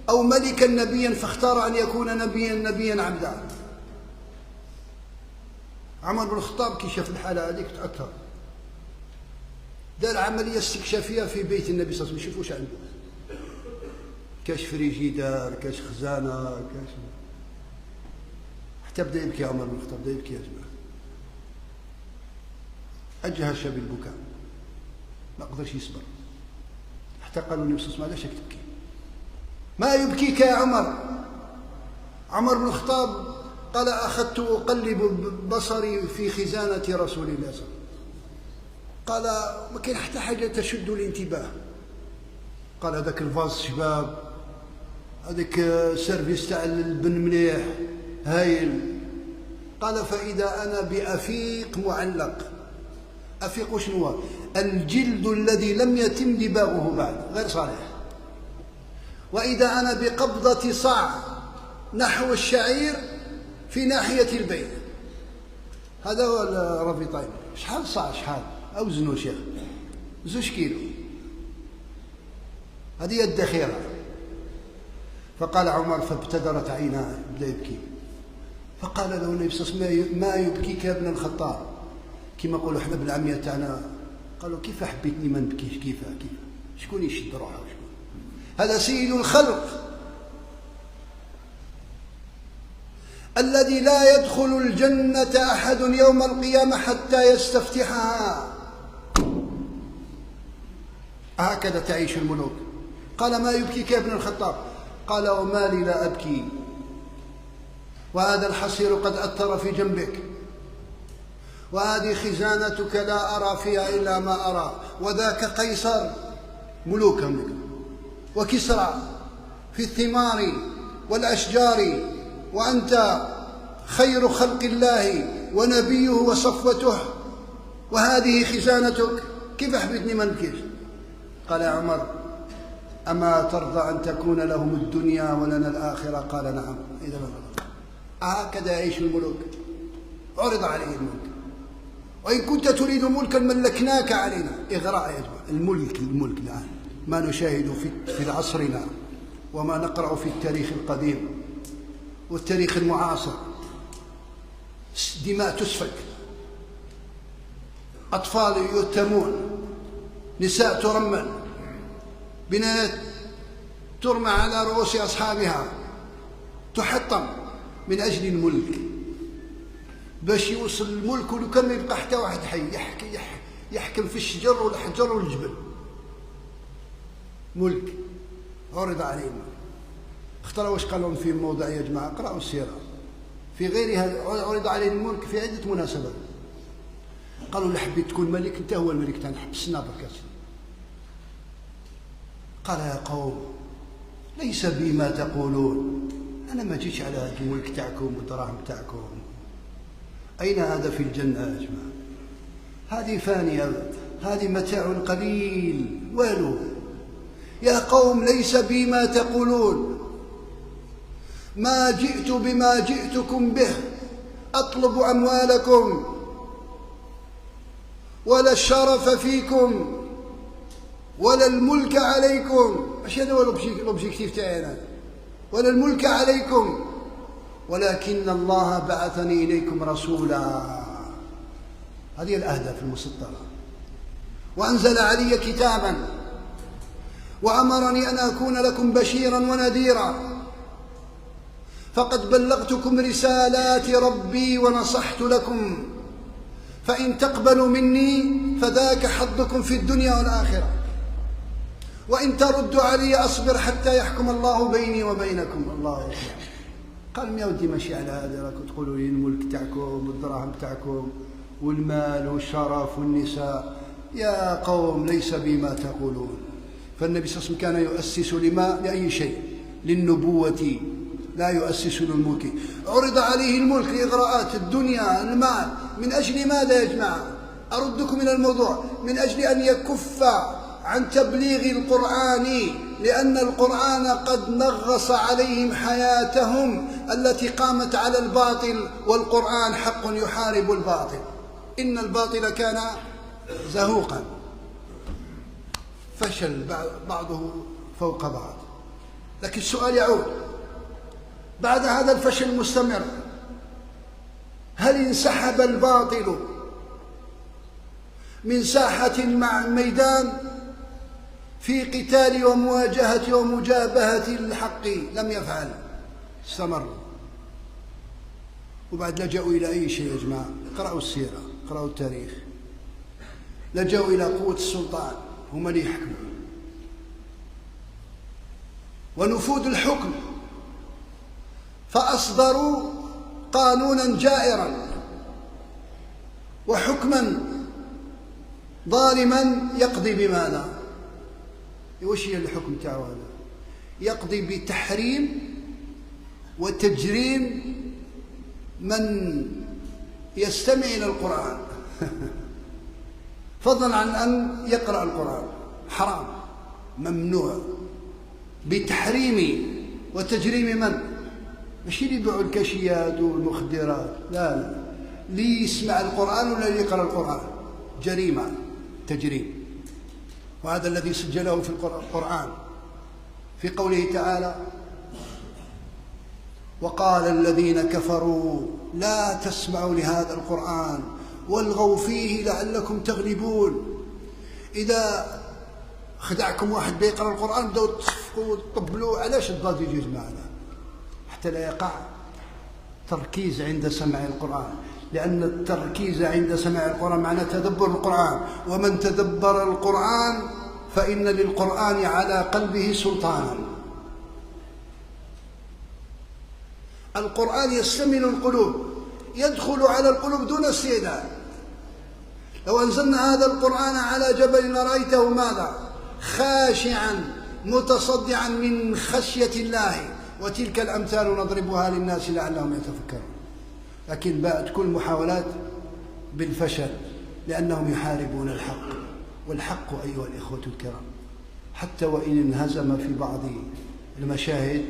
أو ملكا نبيا، فاختار أن يكون نبيا عبدا. عمر بن الخطاب كي شاف الحالة هذيك تأثر، دار عملية استكشافية في بيت النبي صلى الله عليه وسلم، يشوف واش عنده، كاش فريجيدار، كاش خزانة، كاش. حتى بدا يبكي عمر بن الخطاب، بدا يبكي يا جماعة، أجهش بالبكاء، ما قدرش يصبر. حتى قالوا النبي صلى الله عليه وسلم علاش تبكي؟ ما يبكيك يا عمر؟ عمر بن الخطاب قال أخذت أقلب بصري في خزانة رسول الله صلى الله عليه وسلم. قال ما كاين حتى حاجة تشد الانتباه. قال هذاك الفاز شباب، هذاك سيرفيس تاع البن مليح هايل. قال فإذا أنا بأفيق معلق. أفيق شنو هو؟ الجلد الذي لم يتم دباغه بعد، غير صالح. وإذا أنا بقبضة صاع نحو الشعير في ناحية البيت. هذا هو الرافطين. شحال صاع؟ شحال أوزنوا شيخ؟ 2 كيلو. هذه هي الذخيرة. فقال عمر فابتدرت عيناه، بدا يبكي. فقال له النبي صلى الله عليه وسلم ما يبكيك يا ابن الخطاب؟ كما نقولوا احنا بالعامية تاعنا، قالوا كيف حبيتني ما نبكيش؟ كيف شكون يشد روحه؟ شكون هذا؟ سيد الخلق الذي لا يدخل الجنة أحد يوم القيامة حتى يستفتحها. هكذا تعيش الملوك. قال ما يبكيك يا ابن الخطاب؟ قال وما لي لا أبكي وهذا الحصير قد أثر في جنبك وهذه خزانتك لا أرى فيها إلا ما أرى. وذاك قيصر ملوكهم وكسرى في الثمار والأشجار، وأنت خير خلق الله ونبيه وصفوته، وهذه خزانتك، كيف حبيتني ما نبكيش؟ قال يا عمر أما ترضى أن تكون لهم الدنيا ولنا الآخرة؟ قال نعم. إذا هكذا يعيش الملوك، عرض عليه الملك. وإن كنت تريد ملكا ملكناك علينا. إغراء يا جماعة. الملك الآن ما نشاهد في عصرنا وما نقرأ في التاريخ القديم والتاريخ المعاصر، دماء تسفك، أطفال يتمون، نساء ترمل، بنات ترمى على رؤوس أصحابها، تحطم من أجل الملك. باش يوصل الملك ولو كان ما يبقى حتى واحد حي يحكم في الشجر والحجر والجبل. ملك عرض عليه الملك. اختاروا واش قال لهم في الموضع يا جماعة؟ اقرأوا السيرة. في غيرها عرض عليه الملك في عدة مناسبات. قالوا اللي حبيت تكون ملك انت هو الملك تاعنا، حبسنا برك. قال يا قوم ليس بي ما تقولون، أنا ما جيتش على هذا الملك تاعكم والدراهم تاعكم. أين هذا في الجنة يا جماعة؟ هذه فانية، هذه متاع قليل والو. يا قوم ليس بي ما تقولون، ما جئت بما جئتكم به أطلب أموالكم ولا الشرف فيكم ولا الملك عليكم. مش هذا هو الأوبجيكتيف تاعي أنا، ولا الملك عليكم، ولكن الله بعثني إليكم رسولا. هذه الأهداف المسطرة. وأنزل علي كتابا وأمرني أن أكون لكم بشيرا ونذيرا، فقد بلغتكم رسالات ربي ونصحت لكم، فإن تقبلوا مني فذاك حظكم في الدنيا والآخرة، وإن تردوا علي أصبر حتى يحكم الله بيني وبينكم. الله أكبر. قال يا ودي ماشي على هذا، راكم تقولوا لي الملك تاعكم والدراهم تاعكم والمال والشرف والنساء. يا قوم ليس بما تقولون. فالنبي صلى الله عليه وسلم كان يؤسس لأي شيء، للنبوة لا يؤسس للملك. عرض عليه الملك، الإغراءات، الدنيا، المال، من أجل ماذا يا جماعة؟ أردكم إلى الموضوع. من أجل أن يكف عن تبليغ القرآن، لأن القرآن قد نغص عليهم حياتهم التي قامت على الباطل، والقرآن حق يحارب الباطل. إن الباطل كان زهوقا، فشل بعضه فوق بعض. لكن السؤال يعود بعد هذا الفشل المستمر، هل انسحب الباطل من ساحة الميدان في قتال ومواجهة ومجابهة الحق؟ لم يفعل، استمر. وبعد لجأوا إلى أي شيء يا جماعة؟ اقرأوا السيرة، اقرأوا التاريخ. لجأوا إلى قوة السلطان، هم اللي يحكموا، ونفوذ الحكم، فأصدروا قانونا جائرا وحكما ظالما يقضي بماذا؟ وش هي الحكم تاعو هذا؟ يقضي بتحريم وتجريم من يستمع إلى القرآن فضلا عن أن يقرأ القرآن. حرام، ممنوع، بتحريم وتجريم من؟ ماشي اللي يبيعوا الكاشيات والمخدرات، لا، اللي يسمع القرآن ولا اللي يقرأ القرآن، جريمة، تجريم. وهذا الذي سجله في القرآن في قوله تعالى: وقال الذين كفروا لا تسمعوا لهذا القرآن والغوا فيه لعلكم تغلبون. إذا خدعكم واحد بيقرأ القرآن بدأوا تصفقوا وتطبلوا. علاش الضجيج يا جماعة؟ حتى لا يقع تركيز عند سماع القرآن، لأن التركيز عند سماع القرآن معناه تدبر القرآن، ومن تدبر القرآن فإن للقرآن على قلبه سلطانا. القرآن يستمل القلوب، يدخل على القلوب دون استعداد. لو أنزلنا هذا القرآن على جبل لرأيته ماذا؟ خاشعا متصدعا من خشية الله. وتلك الأمثال نضربها للناس لعلهم يتفكرون. لكن باءت كل محاولات بالفشل، لأنهم يحاربون الحق. والحق أيها الإخوة الكرام حتى وإن انهزم في بعض المشاهد،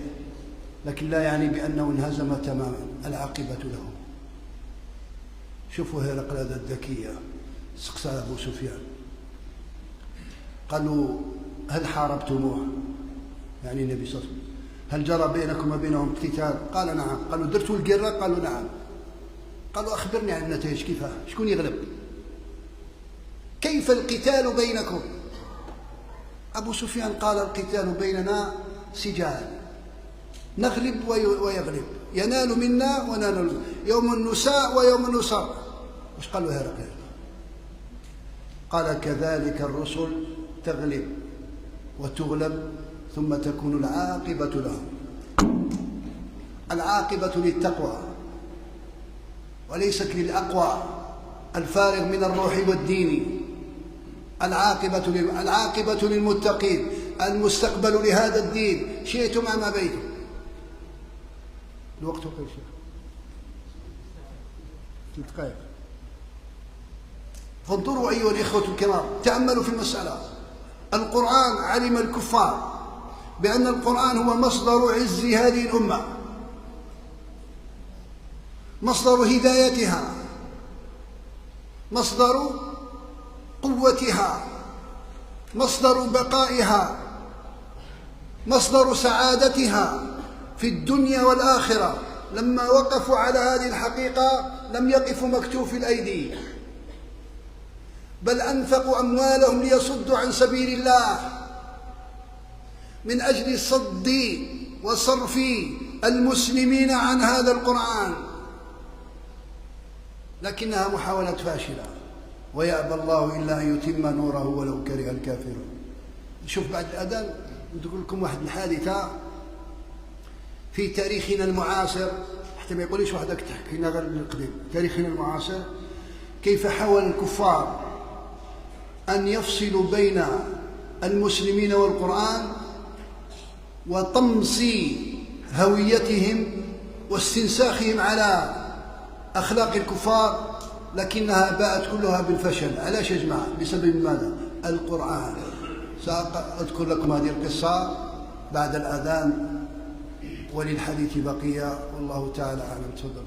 لكن لا يعني بأنه انهزم تماما، العاقبة له. شوفوا هرقل الذكية سقسى أبو سفيان، قالوا هل حاربتموه؟ يعني النبي صلى الله عليه وسلم، هل جرى بينكم وبينهم قتال؟ قال نعم. قالوا درتوا القرة؟ قالوا نعم. قالوا أخبرني عن النتائج، كيف شكون يغلب؟ كيف القتال بينكم؟ أبو سفيان قال القتال بيننا سجال، نغلب ويغلب، ينال منا وننال، يوم نساء ويوم نصر. وش قالوا هرقل؟ قال كذلك الرسل تغلب وتغلب ثم تكون العاقبة لهم. العاقبة للتقوى وليست للأقوى الفارغ من الروح والدين. العاقبة للمتقين، المستقبل لهذا الدين، شئتم أم أبيتم. الوقت وقت شيخ 3 دقائق. فانظروا أيها الإخوة الكرام، تأملوا في المسألة. القرآن علم الكفار بأن القرآن هو مصدر عز هذه الأمة، مصدر هدايتها، مصدر قوتها، مصدر بقائها، مصدر سعادتها في الدنيا والآخرة. لما وقفوا على هذه الحقيقة لم يقفوا مكتوفي الأيدي، بل أنفقوا أموالهم ليصدوا عن سبيل الله من أجل صد وصرف المسلمين عن هذا القرآن، لكنها محاولة فاشلة. ويأبى الله إلا أن يتم نوره ولو كره الكافرون. نشوف بعد الأذان نقول لكم واحد الحادثة في تاريخنا المعاصر، حتى ما يقوليش وحدك تحكي لنا غير القديم. تاريخنا المعاصر كيف حاول الكفار أن يفصلوا بين المسلمين والقرآن وطمس هويتهم واستنساخهم على أخلاق الكفار، لكنها باءت كلها بالفشل. علاش يا جماعة؟ بسبب ماذا؟ القرآن. سأذكر لكم هذه القصة بعد الأذان، وللحديث بقية، والله تعالى أعلم. تفضل.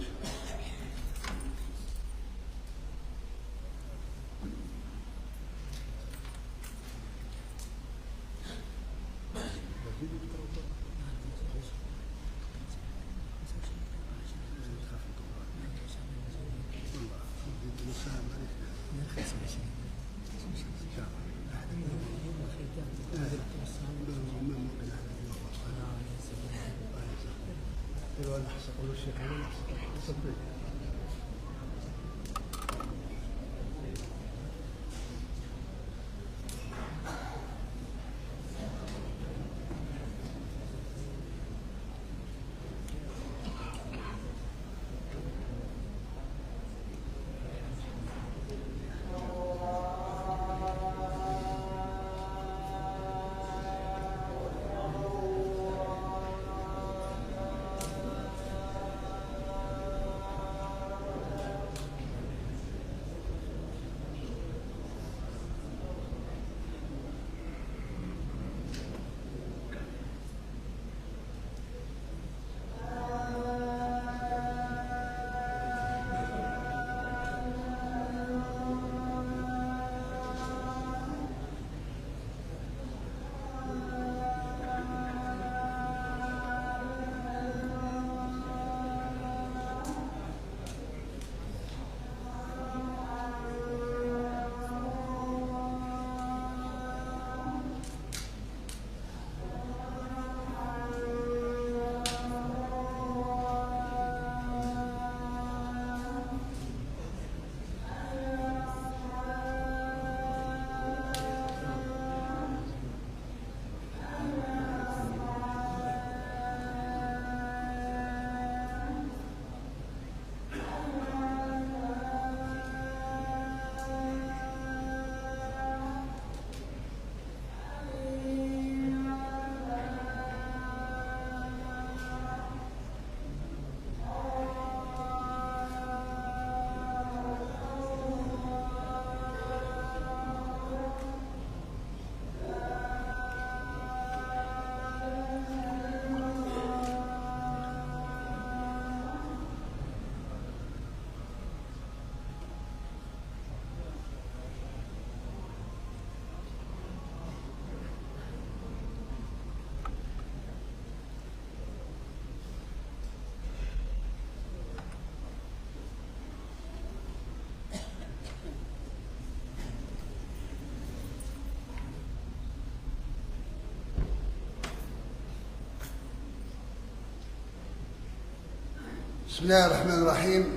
بسم الله الرحمن الرحيم.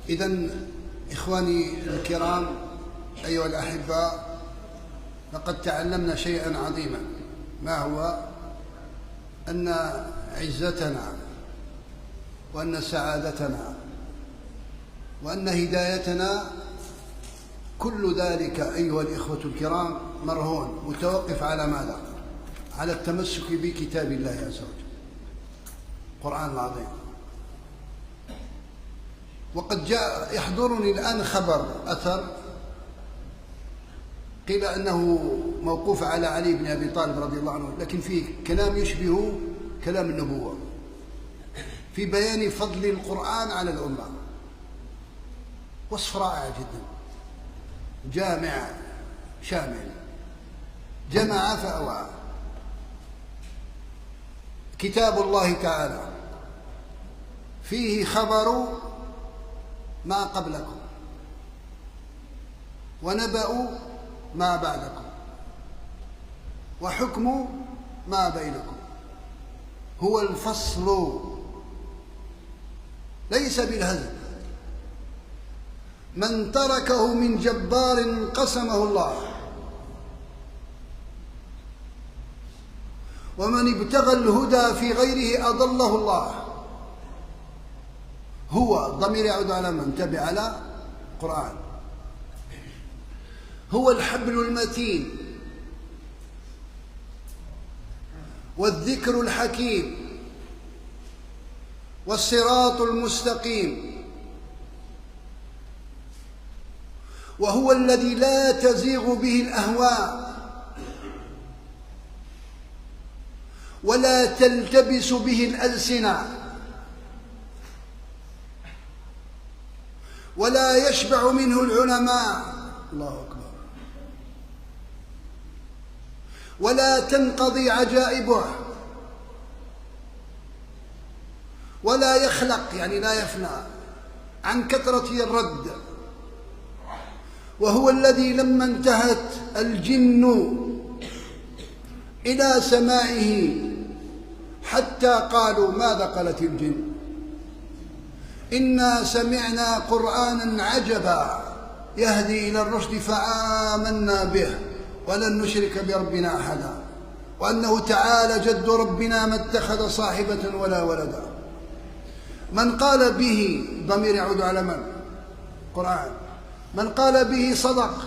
إذن إخواني الكرام أيها الأحباء، لقد تعلمنا شيئا عظيما، ما هو أن عزتنا وأن سعادتنا وأن هدايتنا كل ذلك أيها الإخوة الكرام مرهون متوقف على ماذا؟ على التمسك بكتاب الله عز وجل، القرآن العظيم. وقد جاء يحضرني الآن خبر أثر قيل أنه موقوف على علي بن أبي طالب رضي الله عنه، لكن فيه كلام يشبه كلام النبوة في بيان فضل القرآن على الأمة. وصف رائع جدا، جامع شامل، جمع فأوعى. كتاب الله تعالى فيه خبر ما قبلكم ونبأ ما بعدكم وحكم ما بينكم، هو الفصل ليس بالهزل. من تركه من جبار قسمه الله، ومن ابتغى الهدى في غيره أضله الله. هو ضمير يعود على من؟ تبع على القرآن. هو الحبل المتين والذكر الحكيم والصراط المستقيم، وهو الذي لا تزيغ به الأهواء ولا تلتبس به الألسنة ولا يشبع منه العلماء، الله أكبر، ولا تنقضي عجائبه، ولا يخلق يعني لا يفنى عن كثرة الرد. وهو الذي لما انتهت الجن إلى سماعه حتى قالوا ماذا قالت الجن؟ إنا سمعنا قرآنا عجبا يهدي إلى الرشد فآمنا به ولن نشرك بربنا أحدا، وأنه تعالى جد ربنا ما اتخذ صاحبة ولا ولدا. من قال به ضمير يعود على من؟ قرآن. من قال به صدق،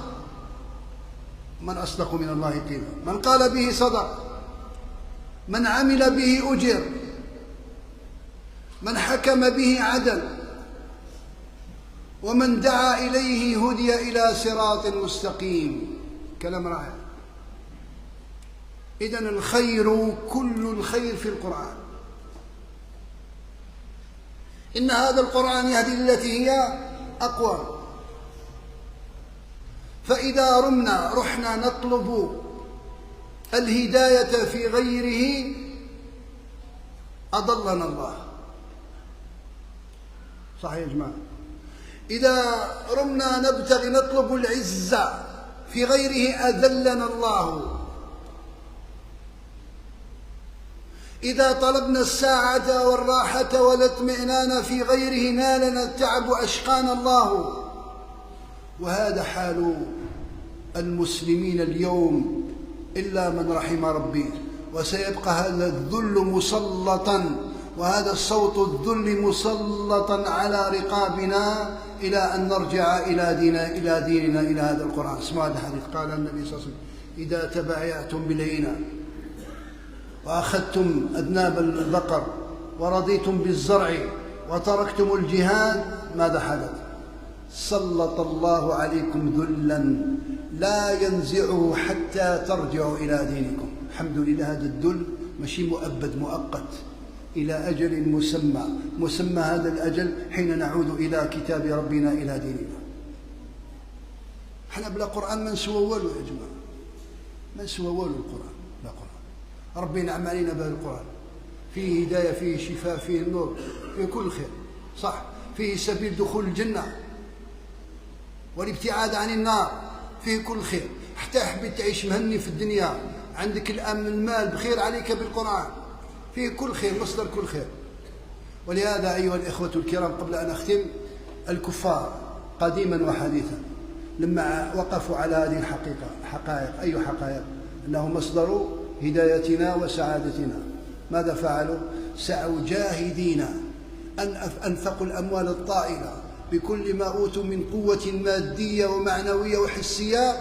من أصدق من الله قيلا. من قال به صدق، من عمل به أجر، من حكم به عدل، ومن دعا إليه هدي إلى صراط مستقيم. كلام رائع. إذن الخير كل الخير في القرآن. إن هذا القرآن يهدي للتي هي أقوى. فإذا رحنا نطلب الهداية في غيره أضلنا الله. صحيح يا جماعة؟ إذا رمنا نبتغي نطلب العزة في غيره أذلنا الله. إذا طلبنا الساعة والراحة والاطمئنان في غيره نالنا التعب أشقانا الله. وهذا حال المسلمين اليوم إلا من رحم ربي. وسيبقى هذا الذل مسلطا، وهذا الصوت الذل مسلطا على رقابنا إلى أن نرجع إلى ديننا إلى هذا القرآن. اسمعوا هذا الحديث، قال النبي صلى الله عليه وسلم: إذا تبايعتم بالعينة وأخذتم أذناب البقر ورضيتم بالزرع وتركتم الجهاد، ماذا حدث؟ سلط الله عليكم ذلا لا ينزعه حتى ترجعوا إلى دينكم. الحمد لله، هذا الذل ماشي مؤبد مؤقت، إلى أجل مسمى هذا الأجل حين نعود إلى كتاب ربنا إلى ديننا. احنا بلا قرآن ما نسوى والو يا جماعة، ما نسوى والو. القرآن لا قرآن، ربي نعم علينا به القرآن، فيه هداية، فيه شفاء، فيه النور، فيه كل خير، صح، فيه سبيل دخول الجنة والابتعاد عن النار، فيه كل خير. حتى حبيت تعيش مهني في الدنيا، عندك الأمن، المال بخير، عليك بالقرآن، فيه كل خير، مصدر كل خير. ولهذا أيها الإخوة الكرام، قبل أن أختم، الكفار قديما وحديثا لما وقفوا على هذه حقائق، أي حقائق؟ أنه مصدر هدايتنا وسعادتنا، ماذا فعلوا؟ سعوا جاهدين أن أنفقوا الأموال الطائلة بكل ما أوتوا من قوة مادية ومعنوية وحسية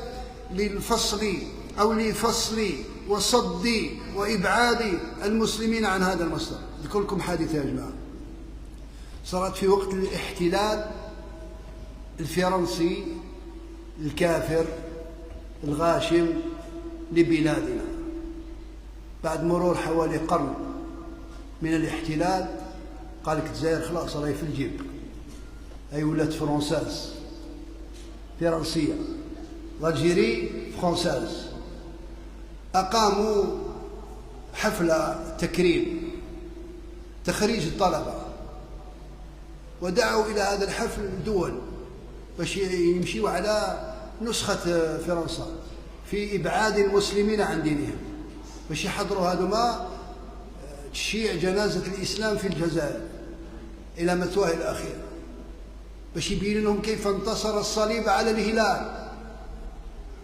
للفصل أو لفصل وصد وإبعاد المسلمين عن هذا المصدر. أذكر لكم حادثة يا جماعة صارت في وقت الاحتلال الفرنسي الكافر الغاشم لبلادنا، بعد مرور حوالي قرن من الاحتلال، قال لك الجزائر خلاص راهي في الجيب، هي ولات فرنساز، فرنسية، الجيري فرنساز. أقاموا حفلة تكريم تخريج الطلبة، ودعوا إلى هذا الحفل دول باش يمشيوا على نسخة فرنسا في إبعاد المسلمين عن دينهم، باش يحضروا هذوما تشييع جنازة الإسلام في الجزائر إلى مثواه الأخير، باش يبين لهم كيف انتصر الصليب على الهلال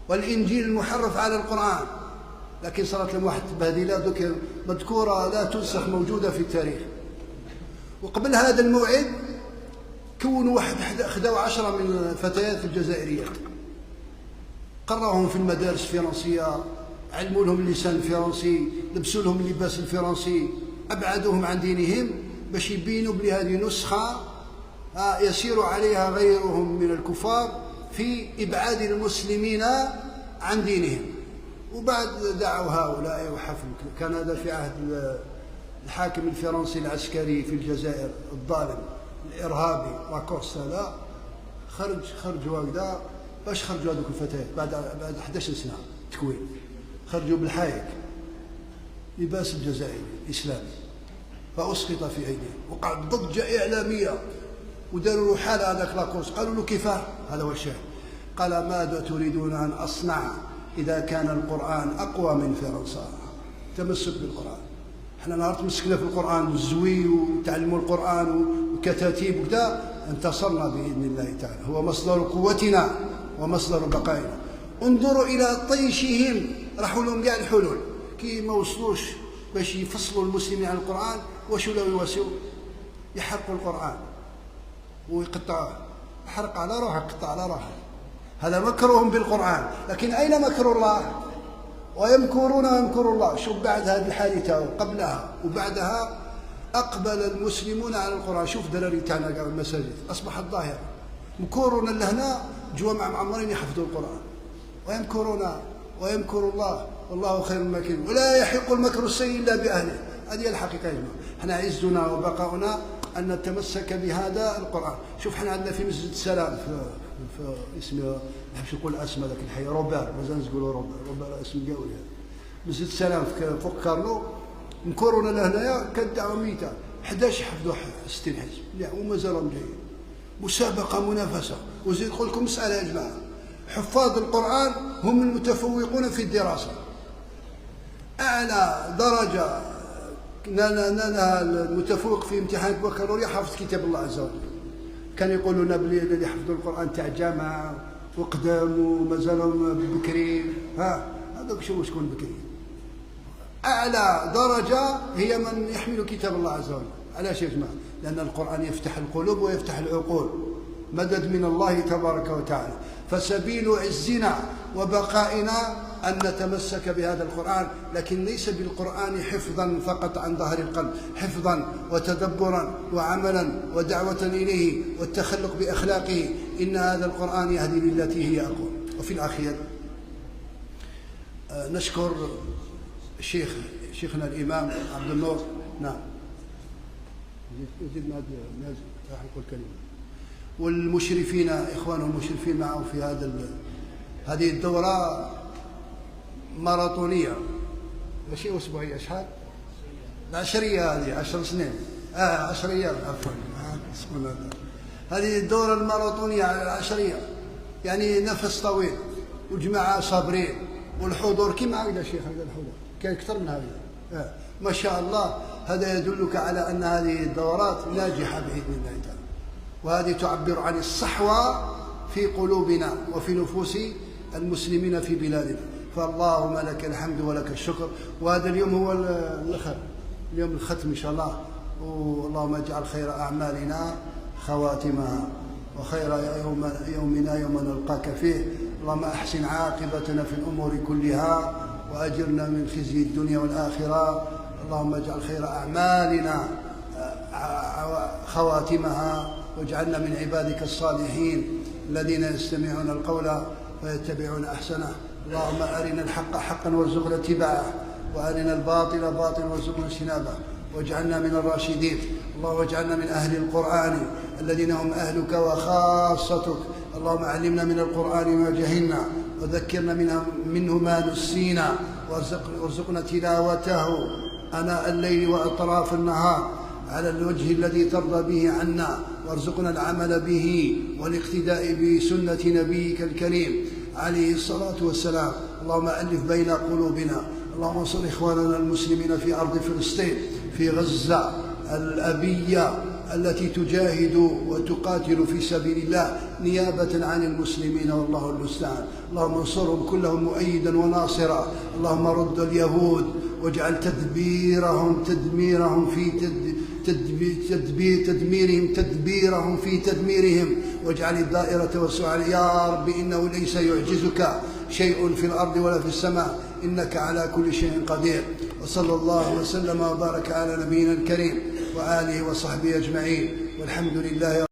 والإنجيل المحرف على القرآن. لكن صارت لهم واحد التبهديلات مذكورة لا تنسخ، موجودة في التاريخ. وقبل هذا الموعد كونوا خدوا 10 من الفتيات الجزائريات، قرأوهم في المدارس الفرنسية، علموا لهم اللسان الفرنسي، لبسوا لهم اللباس الفرنسي، أبعدوهم عن دينهم باش يبينوا بلي هذه نسخة يسير عليها غيرهم من الكفار في إبعاد المسلمين عن دينهم. وبعد دعوا هؤلاء وحفل. كان هذا في عهد الحاكم الفرنسي العسكري في الجزائر الظالم الإرهابي لاكوستا. لا خرجوا هكذا، باش خرجوا هذوك الفتيات بعد 11 سنة تكوين، خرجوا بالحايك لباس الجزائري الإسلامي، فأسقط في أيديهم، وقعت ضجة إعلامية، وداروا له حالة هذاك لاكوست. قالوا له كيفاه؟ هذا هو الشاهد. قال ماذا تريدون أن أصنع إذا كان القرآن أقوى من فرنسا؟ تمسك بالقرآن. احنا نهار تمسكنا في القرآن والزوي وتعلموا القرآن وكتاتيب وكذا، انتصرنا بإذن الله تعالى، هو مصدر قوتنا ومصدر بقائنا. انظروا إلى طيشهم، راحوا لهم كاع الحلول كي ما وصلوش باش يفصلوا المسلمين عن القرآن. واش ولاو يواسوا؟ يحرقوا القرآن ويقطعوه، حرق على روحه، قطع على روحه. هذا مكرهم بالقرآن. لكن أين مكر الله؟ ويمكرون ويمكر الله. شوف بعد هذه الحادثة وقبلها وبعدها أقبل المسلمون على القرآن. شوف دلالي تاعنا كاع المساجد أصبحت ظاهرة. مكورنا لهنا جوا معمرين يحفظوا القرآن، ويمكرون ويمكر الله والله خير الماكرين، ولا يحق المكر السيء إلا بأهله. هذه الحقيقة يا جماعة. احنا عزنا وبقاؤنا أن نتمسك بهذا القرآن. شوف احنا عندنا في مسجد السلام في اسمه، ما نحبش نقول اسمه ذاك الحي، روبير، مازال نقولوا روبير اسم قوي. مسجد السلام فوق كارلو، مكورونا لهنايا كدعوا ميتة 11 حفظوا 60 حزب ومازالهم جايين. مسابقة منافسة. وزيد نقول لكم مسألة يا جماعة، حفاظ القرآن هم المتفوقون في الدراسة. أعلى درجة نالها المتفوق في امتحان البكالوريا حافظ كتاب الله عز وجل. كان يقولوا لنا بلي اللي يحفظوا القرآن تاع جامعة وقدام ومازالهم بكريين، هذوك شكون بكريين. أعلى درجة هي من يحمل كتاب الله عز وجل. علاش يا جماعة؟ لأن القرآن يفتح القلوب ويفتح العقول، مدد من الله تبارك وتعالى. فسبيل عزنا وبقائنا أن نتمسك بهذا القرآن، لكن ليس بالقرآن حفظا فقط عن ظهر القلب، حفظا وتدبرا وعملا ودعوة إليه والتخلق بأخلاقه. إن هذا القرآن يهدي للتي هي أقوم. وفي الأخير نشكر شيخنا الإمام عبد النور. نعم يزيد نازل راح نقول كلمة. والمشرفين إخوانهم المشرفين معه في هذه الدورة ماراثونية، ماشي أسبوعية، شحال؟ العشرية هذه 10 سنين، 10 أيام عفوا. هذه الدورة الماراثونية العشرية، يعني نفس طويل والجماعة صابرين، والحضور كيما هكذا شيخ، هذا الحضور كان أكثر من هذا. ما شاء الله هذا يدلك على أن هذه الدورات ناجحة بإذن الله تعالى، وهذه تعبر عن الصحوة في قلوبنا وفي نفوس المسلمين في بلادنا. فاللهم لك الحمد ولك الشكر. وهذا اليوم هو اليوم الختم إن شاء الله، واللهم اجعل خير أعمالنا خواتمها، وخير يومنا يوم نلقاك فيه. اللهم أحسن عاقبتنا في الأمور كلها، وأجرنا من خزي الدنيا والآخرة. اللهم اجعل خير أعمالنا خواتمها، واجعلنا من عبادك الصالحين الذين يستمعون القول ويتبعون أحسنه. اللهم أرنا الحق حقا وارزقنا اتباعه، وأرنا الباطل باطلا وارزقنا اجتنابه، واجعلنا من الراشدين. اللهم اجعلنا من أهل القرآن الذين هم أهلك وخاصتك. اللهم علمنا من القرآن ما جهلنا، وذكرنا منه ما نسينا، وارزقنا تلاوته آناء الليل وأطراف النهار على الوجه الذي ترضى به عنا، وارزقنا العمل به والاقتداء بسنة نبيك الكريم عليه الصلاة والسلام. اللهم ألف بين قلوبنا. اللهم انصر إخواننا المسلمين في أرض فلسطين، في غزة الأبية التي تجاهد وتقاتل في سبيل الله نيابة عن المسلمين، والله المستعان. اللهم انصرهم كلهم مؤيدا وناصرا. اللهم رد اليهود، واجعل تدميرهم في تدميرهم، واجعل الدائرة والسعى. يا رب إنه ليس يعجزك شيء في الأرض ولا في السماء، إنك على كل شيء قدير. وصلى الله وسلم وبارك على نبينا الكريم وآله وصحبه أجمعين، والحمد لله.